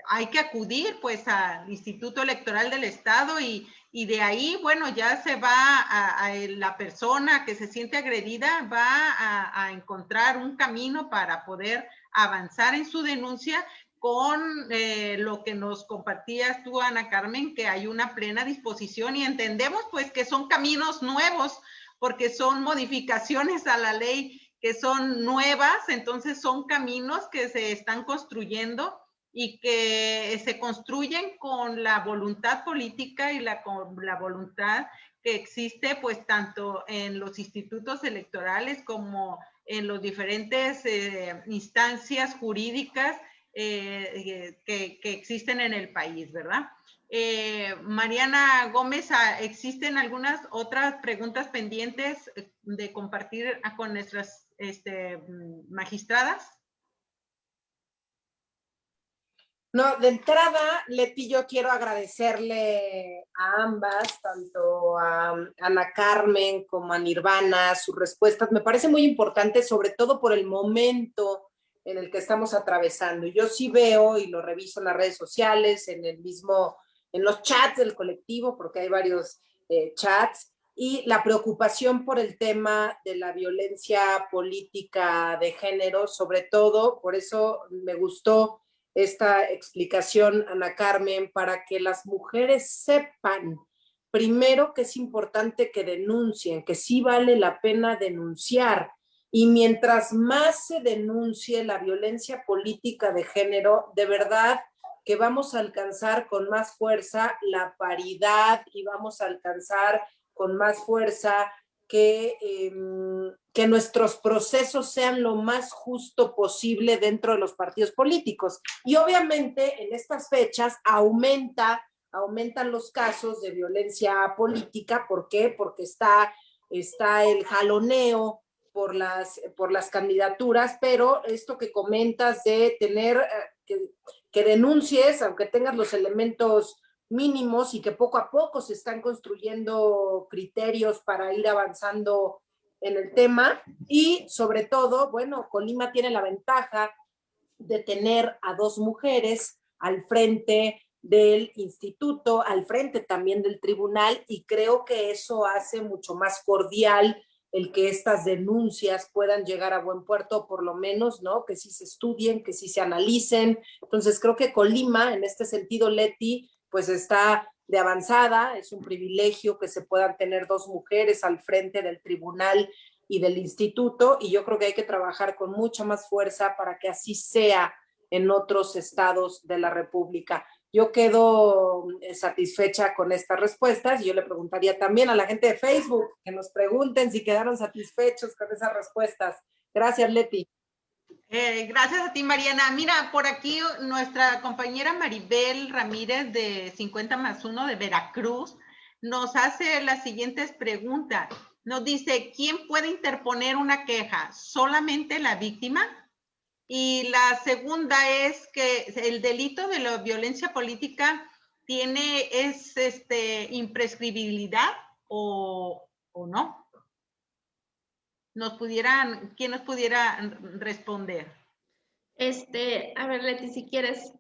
hay que acudir pues al Instituto Electoral del Estado y de ahí, bueno, ya se va a la persona que se siente agredida, va a encontrar un camino para poder avanzar en su denuncia con lo que nos compartías tú, Ana Carmen, que hay una plena disposición y entendemos pues que son caminos nuevos porque son modificaciones a la ley que son nuevas, entonces son caminos que se están construyendo y que se construyen con la voluntad política y con la voluntad que existe pues tanto en los institutos electorales como en las diferentes instancias jurídicas que existen en el país, ¿verdad? Mariana Gómez, ¿existen algunas otras preguntas pendientes de compartir con nuestras magistradas? No, de entrada, Leti, yo quiero agradecerle a ambas, tanto a Ana Carmen como a Nirvana, sus respuestas. Me parece muy importante, sobre todo por el momento en el que estamos atravesando. Yo sí veo y lo reviso en las redes sociales, en los chats del colectivo, porque hay varios chats, y la preocupación por el tema de la violencia política de género, sobre todo, por eso me gustó esta explicación, Ana Carmen, para que las mujeres sepan, primero, que es importante que denuncien, que sí vale la pena denunciar, y mientras más se denuncie la violencia política de género, de verdad que vamos a alcanzar con más fuerza la paridad y vamos a alcanzar con más fuerza que nuestros procesos sean lo más justo posible dentro de los partidos políticos. Y obviamente en estas fechas aumentan los casos de violencia política. ¿Por qué? Porque está el jaloneo por las candidaturas, pero esto que comentas de tener que denuncies, aunque tengas los elementos mínimos y que poco a poco se están construyendo criterios para ir avanzando en el tema, y sobre todo, bueno, Colima tiene la ventaja de tener a 2 mujeres al frente del instituto, al frente también del tribunal, y creo que eso hace mucho más cordial el que estas denuncias puedan llegar a buen puerto, por lo menos, ¿no? Que sí se estudien, que sí se analicen. Entonces creo que Colima, en este sentido, Leti, pues está de avanzada, es un privilegio que se puedan tener 2 mujeres al frente del tribunal y del instituto, y yo creo que hay que trabajar con mucha más fuerza para que así sea en otros estados de la República. Yo quedo satisfecha con estas respuestas, y yo le preguntaría también a la gente de Facebook que nos pregunten si quedaron satisfechos con esas respuestas. Gracias, Leti. Gracias a ti, Mariana. Mira, por aquí nuestra compañera Maribel Ramírez de 50+1 de Veracruz nos hace las siguientes preguntas. Nos dice, ¿quién puede interponer una queja? ¿Solamente la víctima? Y la segunda es que el delito de la violencia política es imprescriptibilidad o no. ¿Quién nos pudiera responder? A ver, Leti, si quieres.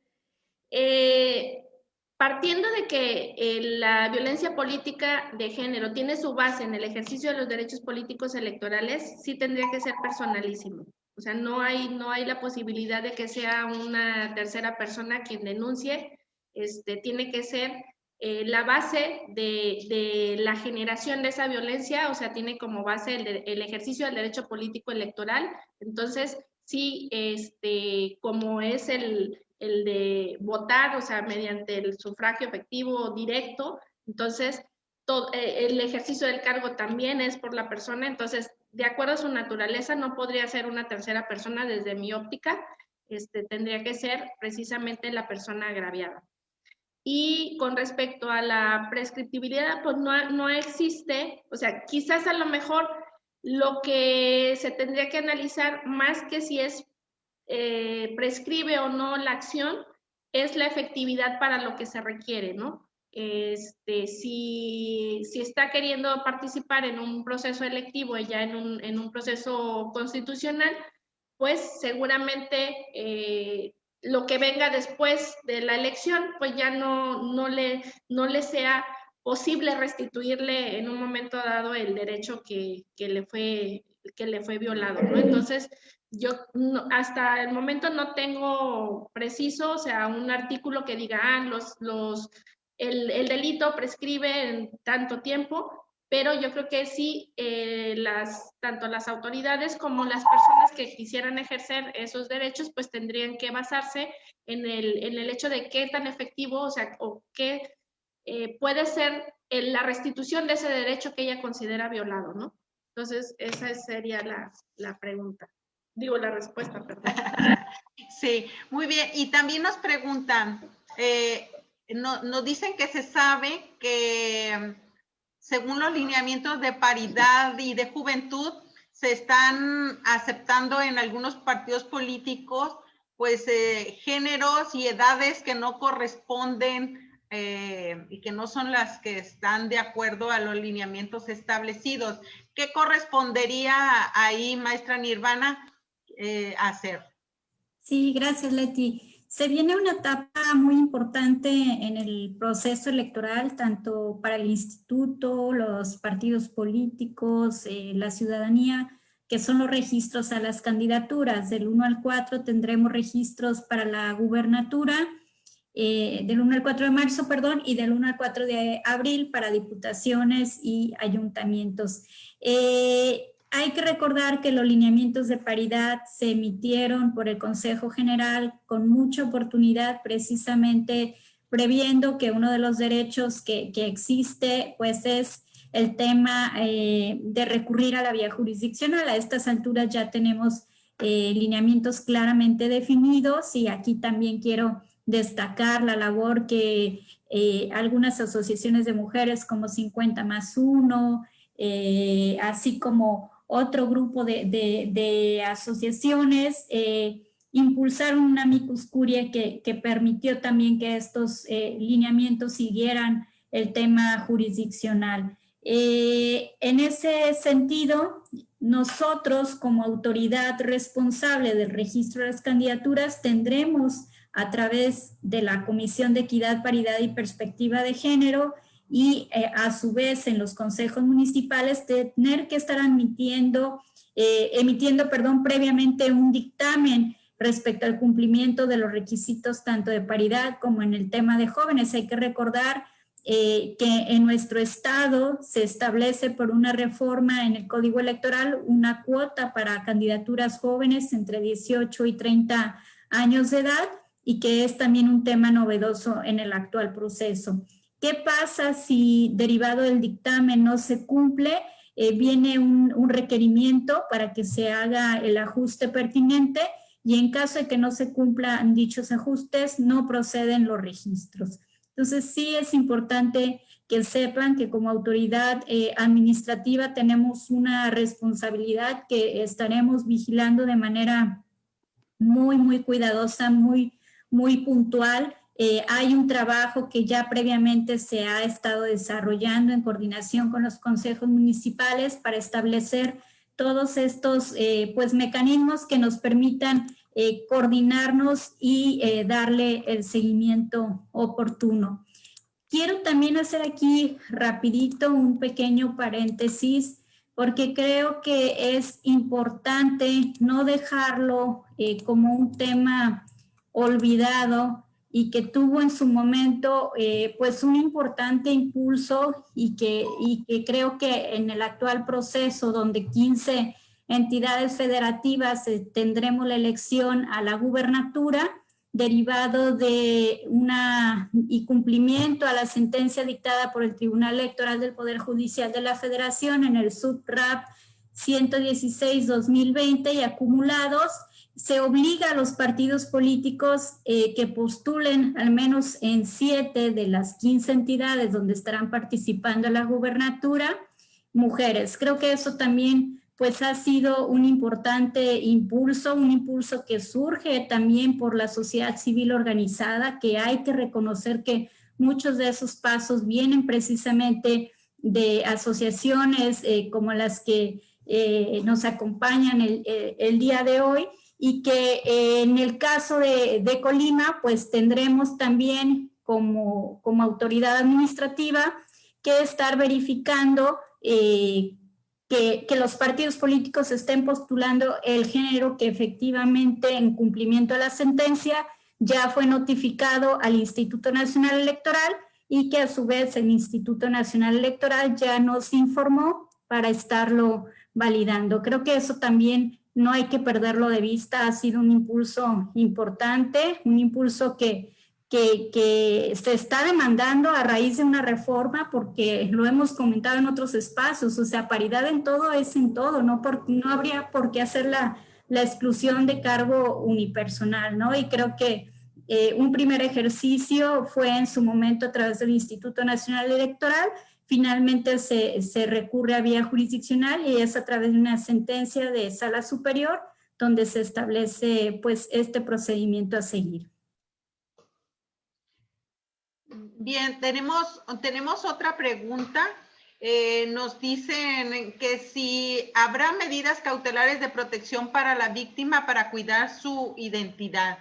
Partiendo de que la violencia política de género tiene su base en el ejercicio de los derechos políticos electorales, sí tendría que ser personalísimo. O sea, no hay la posibilidad de que sea una tercera persona quien denuncie. Tiene que ser la base de la generación de esa violencia, o sea, tiene como base el ejercicio del derecho político electoral. Entonces, sí, como es el de votar, o sea, mediante el sufragio efectivo directo, entonces el ejercicio del cargo también es por la persona. Entonces, de acuerdo a su naturaleza, no podría ser una tercera persona desde mi óptica, tendría que ser precisamente la persona agraviada. Y con respecto a la prescriptibilidad, pues no existe, o sea, quizás a lo mejor lo que se tendría que analizar más que si es prescribe o no la acción, es la efectividad para lo que se requiere, ¿no? Si está queriendo participar en un proceso electivo, ya en un proceso constitucional, pues seguramente lo que venga después de la elección, pues ya no le sea posible restituirle en un momento dado el derecho que le fue violado, ¿no? Entonces, yo hasta el momento no tengo preciso, o sea, un artículo que diga, el delito prescribe en tanto tiempo, pero yo creo que sí, tanto las autoridades como las personas que quisieran ejercer esos derechos, pues tendrían que basarse en el hecho de qué tan efectivo, o sea, o qué puede ser la restitución de ese derecho que ella considera violado, ¿no? Entonces, esa sería la pregunta. Digo, la respuesta, perdón. Sí, muy bien. Y también nos preguntan, nos dicen que se sabe que según los lineamientos de paridad y de juventud, se están aceptando en algunos partidos políticos, pues, géneros y edades que no corresponden y que no son las que están de acuerdo a los lineamientos establecidos. ¿Qué correspondería ahí, maestra Nirvana, hacer? Sí, gracias, Leti. Se viene una etapa muy importante en el proceso electoral, tanto para el instituto, los partidos políticos, la ciudadanía, que son los registros a las candidaturas. Del 1 al 4 tendremos registros para la gubernatura, del 1 al 4 de marzo, perdón, y del 1 al 4 de abril para diputaciones y ayuntamientos. Hay que recordar que los lineamientos de paridad se emitieron por el Consejo General con mucha oportunidad, precisamente previendo que uno de los derechos que existe, pues es el tema de recurrir a la vía jurisdiccional. A estas alturas ya tenemos lineamientos claramente definidos, y aquí también quiero destacar la labor que algunas asociaciones de mujeres como 50+1, así como otro grupo de asociaciones impulsaron una amicus curiae que permitió también que estos lineamientos siguieran el tema jurisdiccional. En ese sentido, nosotros como autoridad responsable del registro de las candidaturas tendremos, a través de la Comisión de Equidad, Paridad y Perspectiva de Género, y a su vez en los consejos municipales, tener que estar emitiendo previamente un dictamen respecto al cumplimiento de los requisitos tanto de paridad como en el tema de jóvenes. Hay que recordar que en nuestro estado se establece por una reforma en el Código Electoral una cuota para candidaturas jóvenes entre 18 y 30 años de edad, y que es también un tema novedoso en el actual proceso. ¿Qué pasa si derivado del dictamen no se cumple? Viene un requerimiento para que se haga el ajuste pertinente, y en caso de que no se cumplan dichos ajustes, no proceden los registros. Entonces, sí es importante que sepan que como autoridad administrativa tenemos una responsabilidad que estaremos vigilando de manera muy, muy cuidadosa, muy puntual. Hay un trabajo que ya previamente se ha estado desarrollando en coordinación con los consejos municipales para establecer todos estos pues mecanismos que nos permitan coordinarnos y darle el seguimiento oportuno. Quiero también hacer aquí rapidito un pequeño paréntesis, porque creo que es importante no dejarlo como un tema olvidado, y que tuvo en su momento pues un importante impulso, y que creo que en el actual proceso, donde 15 entidades federativas tendremos la elección a la gubernatura, derivado de y cumplimiento a la sentencia dictada por el Tribunal Electoral del Poder Judicial de la Federación en el SUB-RAP 116-2020 y acumulados, se obliga a los partidos políticos que postulen al menos en 7 de las 15 entidades donde estarán participando en la gubernatura, mujeres. Creo que eso también pues ha sido un importante impulso, un impulso que surge también por la sociedad civil organizada, que hay que reconocer que muchos de esos pasos vienen precisamente de asociaciones como las que nos acompañan el día de hoy, y que en el caso de Colima, pues tendremos también como autoridad administrativa que estar verificando que los partidos políticos estén postulando el género que efectivamente, en cumplimiento de la sentencia, ya fue notificado al Instituto Nacional Electoral y que a su vez el Instituto Nacional Electoral ya nos informó para estarlo validando. Creo que eso también no hay que perderlo de vista, ha sido un impulso importante, un impulso que se está demandando a raíz de una reforma, porque lo hemos comentado en otros espacios, o sea, paridad en todo es en todo, no habría por qué hacer la exclusión de cargo unipersonal, ¿no? Y creo que un primer ejercicio fue en su momento a través del Instituto Nacional Electoral, finalmente se recurre a vía jurisdiccional y es a través de una sentencia de sala superior donde se establece pues este procedimiento a seguir. Bien, tenemos otra pregunta. Nos dicen que si habrá medidas cautelares de protección para la víctima para cuidar su identidad.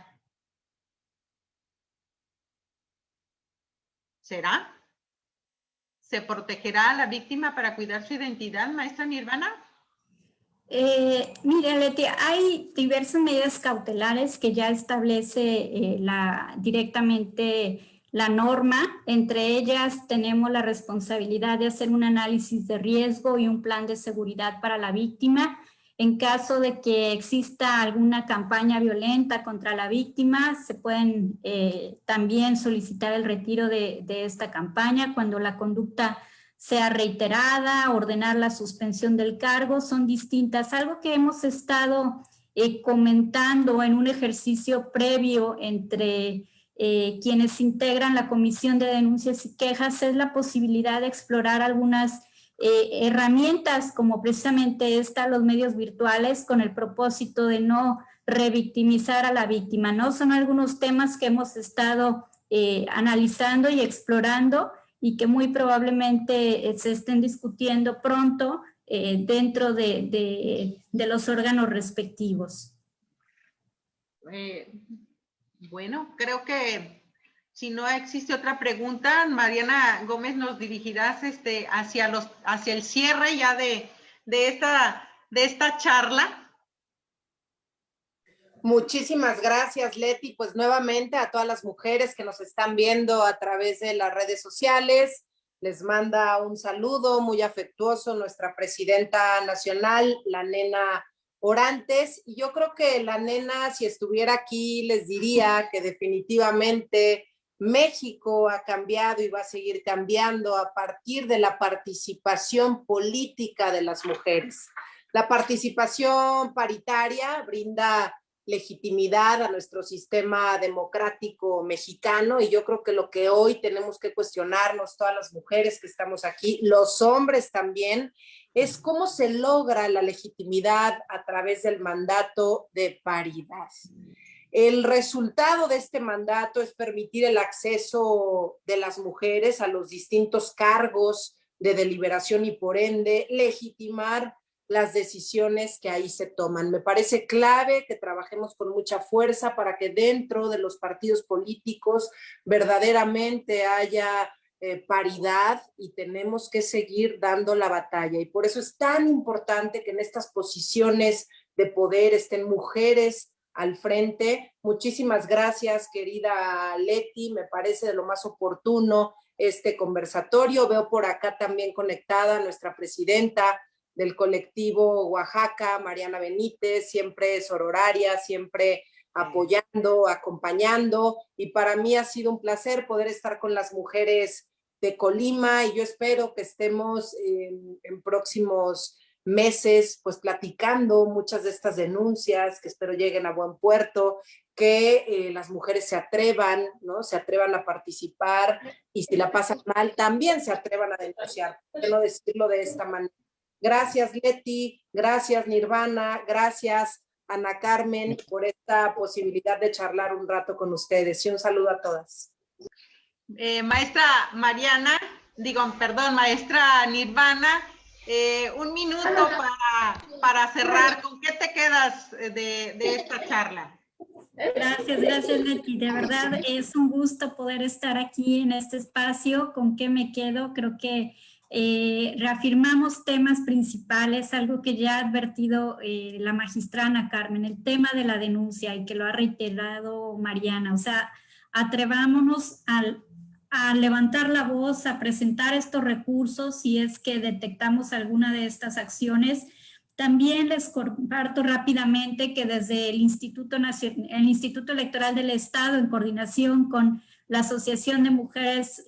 ¿Será? ¿Se protegerá a la víctima para cuidar su identidad, maestra Nirvana? Mire, Leti, hay diversas medidas cautelares que ya establece directamente la norma. Entre ellas tenemos la responsabilidad de hacer un análisis de riesgo y un plan de seguridad para la víctima. En caso de que exista alguna campaña violenta contra la víctima, se pueden también solicitar el retiro de esta campaña cuando la conducta sea reiterada, ordenar la suspensión del cargo, son distintas. Algo que hemos estado comentando en un ejercicio previo entre quienes integran la Comisión de Denuncias y Quejas es la posibilidad de explorar algunas herramientas como precisamente los medios virtuales, con el propósito de no revictimizar a la víctima, ¿no? Son algunos temas que hemos estado analizando y explorando y que muy probablemente se estén discutiendo pronto dentro de los órganos respectivos. Bueno, creo que si no existe otra pregunta, Mariana Gómez, nos dirigirás hacia el cierre ya de esta charla. Muchísimas gracias, Leti. Pues nuevamente a todas las mujeres que nos están viendo a través de las redes sociales, les manda un saludo muy afectuoso nuestra presidenta nacional, la nena Orantes. Y yo creo que la nena, si estuviera aquí, les diría que definitivamente México ha cambiado y va a seguir cambiando a partir de la participación política de las mujeres. La participación paritaria brinda legitimidad a nuestro sistema democrático mexicano y yo creo que lo que hoy tenemos que cuestionarnos todas las mujeres que estamos aquí, los hombres también, es cómo se logra la legitimidad a través del mandato de paridad. El resultado de este mandato es permitir el acceso de las mujeres a los distintos cargos de deliberación y por ende legitimar las decisiones que ahí se toman. Me parece clave que trabajemos con mucha fuerza para que dentro de los partidos políticos verdaderamente haya paridad y tenemos que seguir dando la batalla. Y por eso es tan importante que en estas posiciones de poder estén mujeres al frente. Muchísimas gracias, querida Leti. Me parece de lo más oportuno este conversatorio. Veo por acá también conectada a nuestra presidenta del colectivo Oaxaca, Mariana Benítez, siempre sororaria, siempre apoyando, acompañando, y para mí ha sido un placer poder estar con las mujeres de Colima y yo espero que estemos en próximos meses pues platicando muchas de estas denuncias que espero lleguen a buen puerto, que las mujeres se atrevan, ¿no? Se atrevan a participar y si la pasan mal también se atrevan a denunciar, ¿por qué no decirlo de esta manera? Gracias, Leti, gracias, Nirvana, gracias, Ana Carmen, por esta posibilidad de charlar un rato con ustedes y un saludo a todas. Maestra Nirvana, Un minuto para cerrar. ¿Con qué te quedas de esta charla? Gracias, Leti. De verdad es un gusto poder estar aquí en este espacio. ¿Con qué me quedo? Creo que reafirmamos temas principales, algo que ya ha advertido la magistrada Ana Carmen, el tema de la denuncia y que lo ha reiterado Mariana. O sea, atrevámonos a levantar la voz, a presentar estos recursos si es que detectamos alguna de estas acciones. También les comparto rápidamente que desde el Instituto Electoral del Estado, en coordinación con la Asociación de Mujeres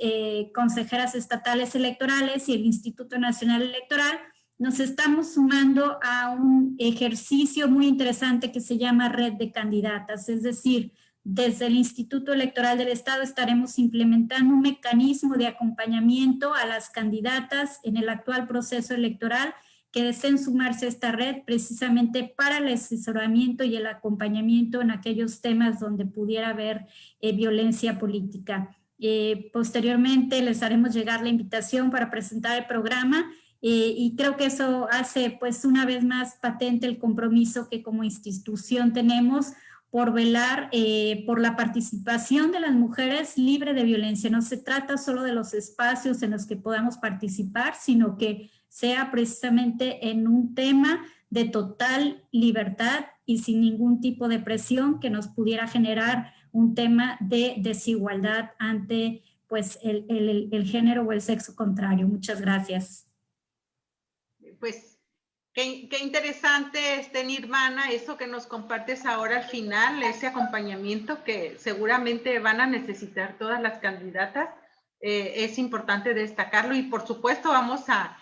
Consejeras Estatales Electorales y el Instituto Nacional Electoral, nos estamos sumando a un ejercicio muy interesante que se llama Red de Candidatas, es decir, desde el Instituto Electoral del Estado estaremos implementando un mecanismo de acompañamiento a las candidatas en el actual proceso electoral que deseen sumarse a esta red precisamente para el asesoramiento y el acompañamiento en aquellos temas donde pudiera haber violencia política. Posteriormente les haremos llegar la invitación para presentar el programa y creo que eso hace pues una vez más patente el compromiso que como institución tenemos por velar por la participación de las mujeres libre de violencia. No se trata solo de los espacios en los que podamos participar, sino que sea precisamente en un tema de total libertad y sin ningún tipo de presión que nos pudiera generar un tema de desigualdad ante pues, el género o el sexo contrario. Muchas gracias. Pues qué interesante, Nirvana, eso que nos compartes ahora al final, ese acompañamiento que seguramente van a necesitar todas las candidatas. Es importante destacarlo y por supuesto vamos a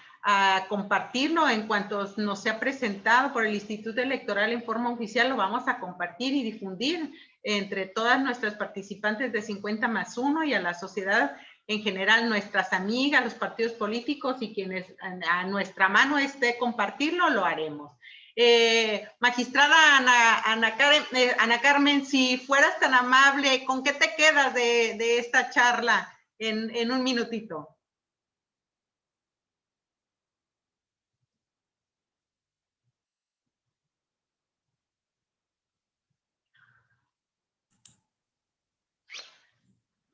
compartirlo en cuanto nos sea presentado por el Instituto Electoral en forma oficial, lo vamos a compartir y difundir entre todas nuestras participantes de 50+1 y a la sociedad en general, nuestras amigas, los partidos políticos y quienes a nuestra mano esté compartirlo, lo haremos. Magistrada Ana Carmen, si fueras tan amable, ¿con qué te quedas de esta charla en un minutito?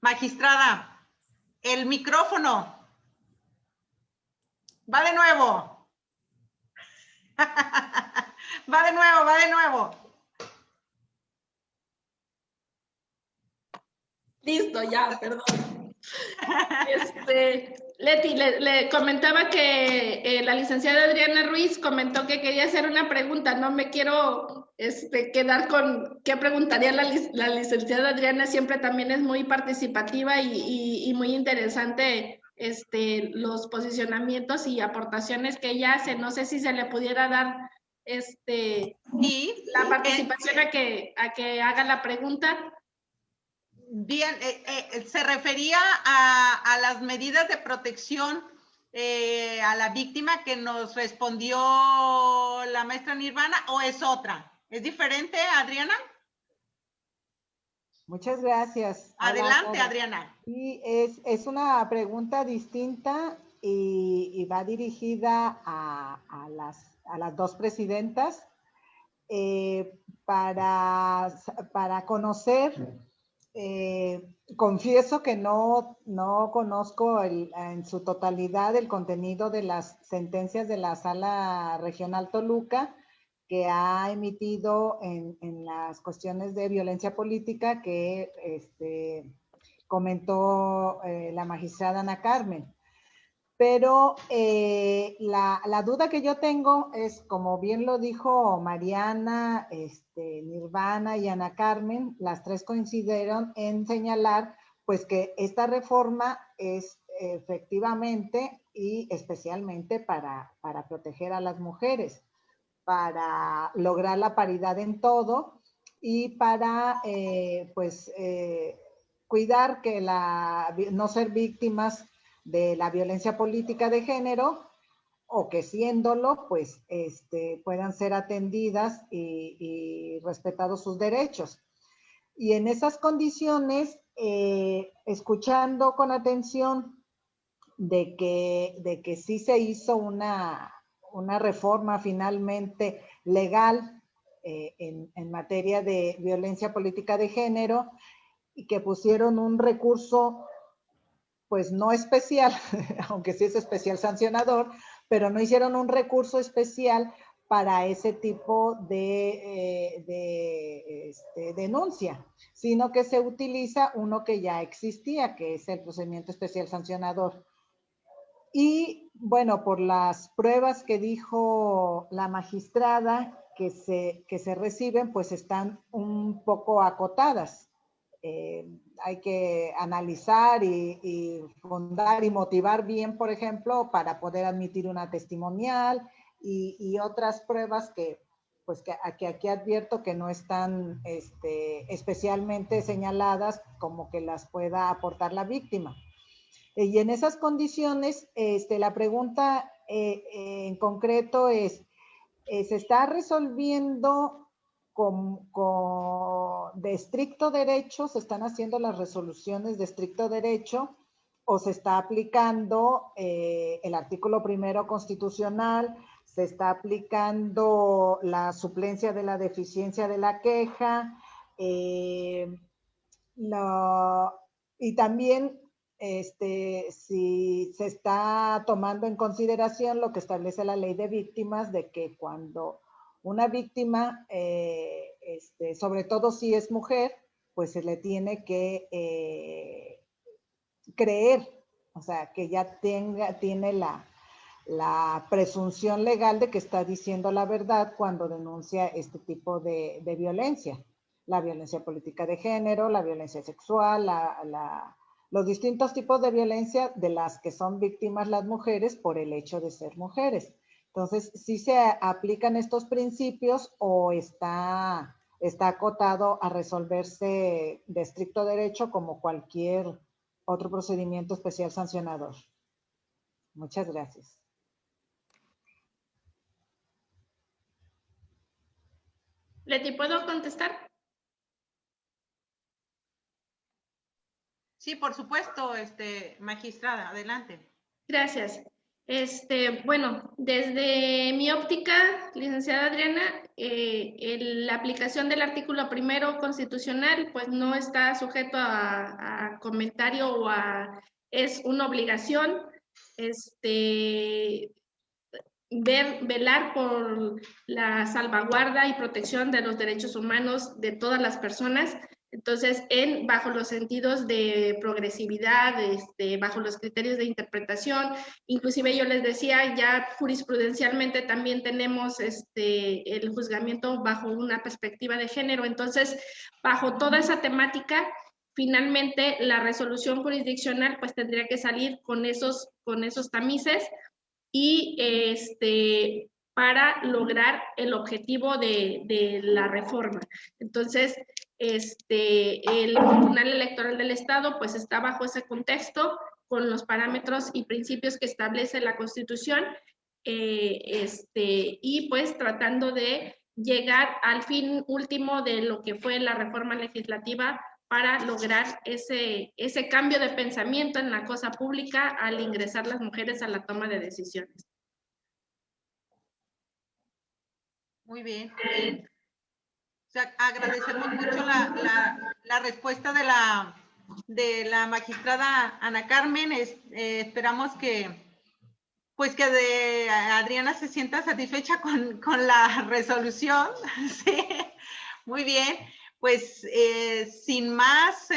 Magistrada, el micrófono. Va de nuevo. Va de nuevo. Listo, ya, perdón. Leti, le comentaba que la licenciada Adriana Ruiz comentó que quería hacer una pregunta. No me quiero quedar con qué preguntaría la licenciada Adriana. Siempre también es muy participativa y muy interesante los posicionamientos y aportaciones que ella hace. No sé si se le pudiera dar la participación a que haga la pregunta. Bien, ¿se refería a las medidas de protección a la víctima que nos respondió la maestra Nirvana o es otra? ¿Es diferente, Adriana? Muchas gracias. Adelante, Adriana. Sí, es una pregunta distinta y va dirigida a las dos presidentas para conocer. Confieso que no conozco en su totalidad el contenido de las sentencias de la Sala Regional Toluca que ha emitido en las cuestiones de violencia política que comentó la magistrada Ana Carmen. Pero la duda que yo tengo es, como bien lo dijo Mariana, Nirvana y Ana Carmen, las tres coincidieron en señalar pues que esta reforma es efectivamente y especialmente para proteger a las mujeres, para lograr la paridad en todo y para cuidar que no ser víctimas de la violencia política de género o que siéndolo, pues puedan ser atendidas y respetados sus derechos. Y en esas condiciones, escuchando con atención de que sí se hizo una reforma finalmente legal en materia de violencia política de género y que pusieron un recurso, pues no especial, aunque sí es especial sancionador, pero no hicieron un recurso especial para ese tipo de denuncia, sino que se utiliza uno que ya existía, que es el procedimiento especial sancionador. Y bueno, por las pruebas que dijo la magistrada que se reciben, pues están un poco acotadas. Hay que analizar y fundar y motivar bien, por ejemplo, para poder admitir una testimonial y otras pruebas que aquí advierto que no están especialmente señaladas como que las pueda aportar la víctima. Y en esas condiciones, la pregunta en concreto es, ¿se está resolviendo de estricto derecho? ¿Se están haciendo las resoluciones de estricto derecho? ¿O se está aplicando el artículo 1 constitucional? ¿Se está aplicando la suplencia de la deficiencia de la queja? Y también si se está tomando en consideración lo que establece la ley de víctimas, de que cuando una víctima, sobre todo si es mujer, pues se le tiene que creer, o sea, que ya tiene la presunción legal de que está diciendo la verdad cuando denuncia este tipo de violencia. La violencia política de género, la violencia sexual, los distintos tipos de violencia de las que son víctimas las mujeres por el hecho de ser mujeres. Entonces, ¿sí se aplican estos principios o está acotado a resolverse de estricto derecho como cualquier otro procedimiento especial sancionador? Muchas gracias. Leti, ¿puedo contestar? Sí, por supuesto, magistrada, adelante. Gracias. Bueno, desde mi óptica, licenciada Adriana, la aplicación del artículo 1 constitucional, pues no está sujeto a comentario o es una obligación, velar por la salvaguarda y protección de los derechos humanos de todas las personas. Entonces, bajo los sentidos de progresividad, bajo los criterios de interpretación, inclusive yo les decía, ya jurisprudencialmente también tenemos el juzgamiento bajo una perspectiva de género. Entonces, bajo toda esa temática, finalmente la resolución jurisdiccional pues tendría que salir con esos tamices y para lograr el objetivo de la reforma. Entonces, el Tribunal Electoral del Estado pues está bajo ese contexto con los parámetros y principios que establece la Constitución y pues tratando de llegar al fin último de lo que fue la reforma legislativa para lograr ese cambio de pensamiento en la cosa pública al ingresar las mujeres a la toma de decisiones. Muy bien. O sea, agradecemos mucho la respuesta de la magistrada Ana Carmen. Esperamos que Adriana se sienta satisfecha con la resolución. Sí, muy bien. Pues sin más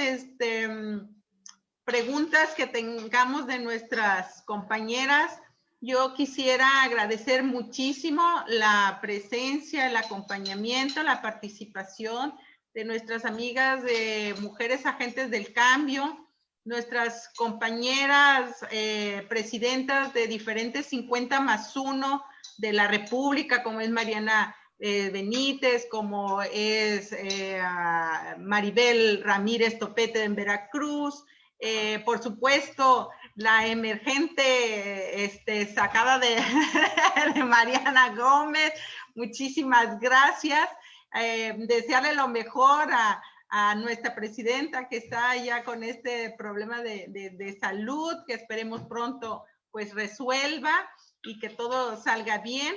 preguntas que tengamos de nuestras compañeras, yo quisiera agradecer muchísimo la presencia, el acompañamiento, la participación de nuestras amigas de Mujeres Agentes del Cambio, nuestras compañeras presidentas de diferentes 50+1 de la República, como es Mariana Benítez, como es Maribel Ramírez Topete en Veracruz, por supuesto, la emergente sacada de Mariana Gómez. Muchísimas gracias. Desearle lo mejor a nuestra presidenta que está ya con este problema de salud, que esperemos pronto pues resuelva y que todo salga bien.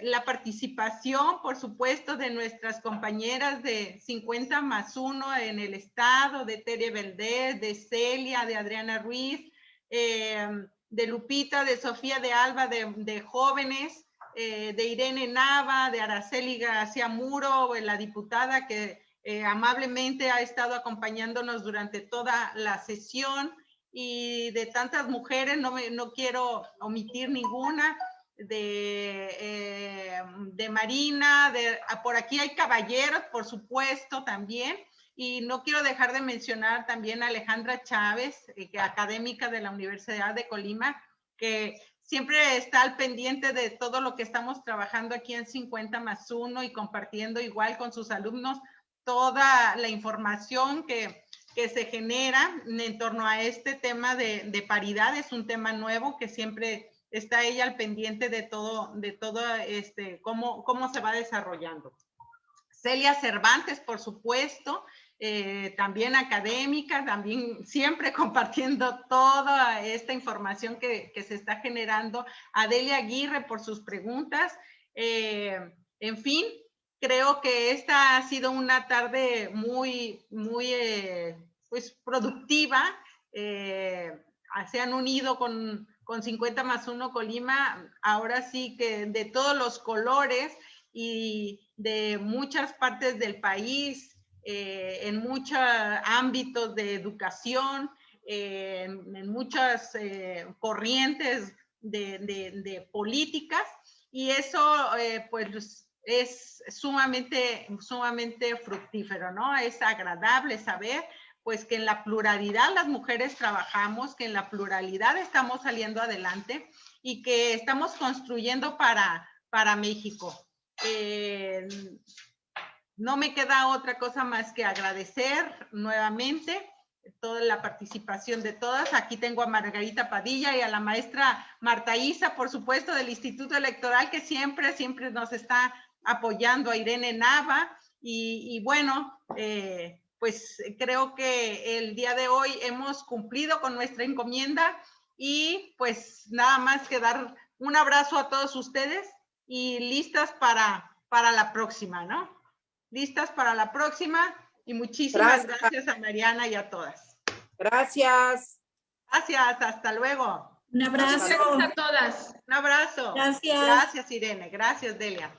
La participación, por supuesto, de nuestras compañeras de 50+1 en el estado, de Tere Valdés, de Celia, de Adriana Ruiz, de Lupita, de Sofía de Alba, de jóvenes, de Irene Nava, de Araceli García Muro, la diputada que amablemente ha estado acompañándonos durante toda la sesión, y de tantas mujeres, no quiero omitir ninguna, de Marina, por aquí hay caballeros, por supuesto, también, y no quiero dejar de mencionar también a Alejandra Chávez, académica de la Universidad de Colima, que siempre está al pendiente de todo lo que estamos trabajando aquí en 50+1 y compartiendo igual con sus alumnos toda la información que se genera en torno a este tema de paridad. Es un tema nuevo que siempre está ella al pendiente de todo cómo se va desarrollando. Celia Cervantes, por supuesto, también académica, también siempre compartiendo toda esta información que se está generando. Adelia Aguirre por sus preguntas. En fin, creo que esta ha sido una tarde muy pues productiva. Se han unido con 50+1 Colima, ahora sí que de todos los colores y de muchas partes del país, en muchos ámbitos de educación, en muchas corrientes de políticas, y eso pues es sumamente fructífero, ¿no? Es agradable saber pues que en la pluralidad las mujeres trabajamos, que en la pluralidad estamos saliendo adelante y que estamos construyendo para México. No me queda otra cosa más que agradecer nuevamente toda la participación de todas. Aquí tengo a Margarita Padilla y a la maestra Marta Isa, por supuesto, del Instituto Electoral, que siempre nos está apoyando, a Irene Nava, y bueno, pues creo que el día de hoy hemos cumplido con nuestra encomienda, y pues nada más que dar un abrazo a todos ustedes y listas para la próxima, ¿no? Listas para la próxima, y muchísimas gracias a Mariana y a todas. Gracias. Gracias, hasta luego. Un abrazo. Gracias a todas. Un abrazo. Gracias. Gracias, Irene. Gracias, Delia.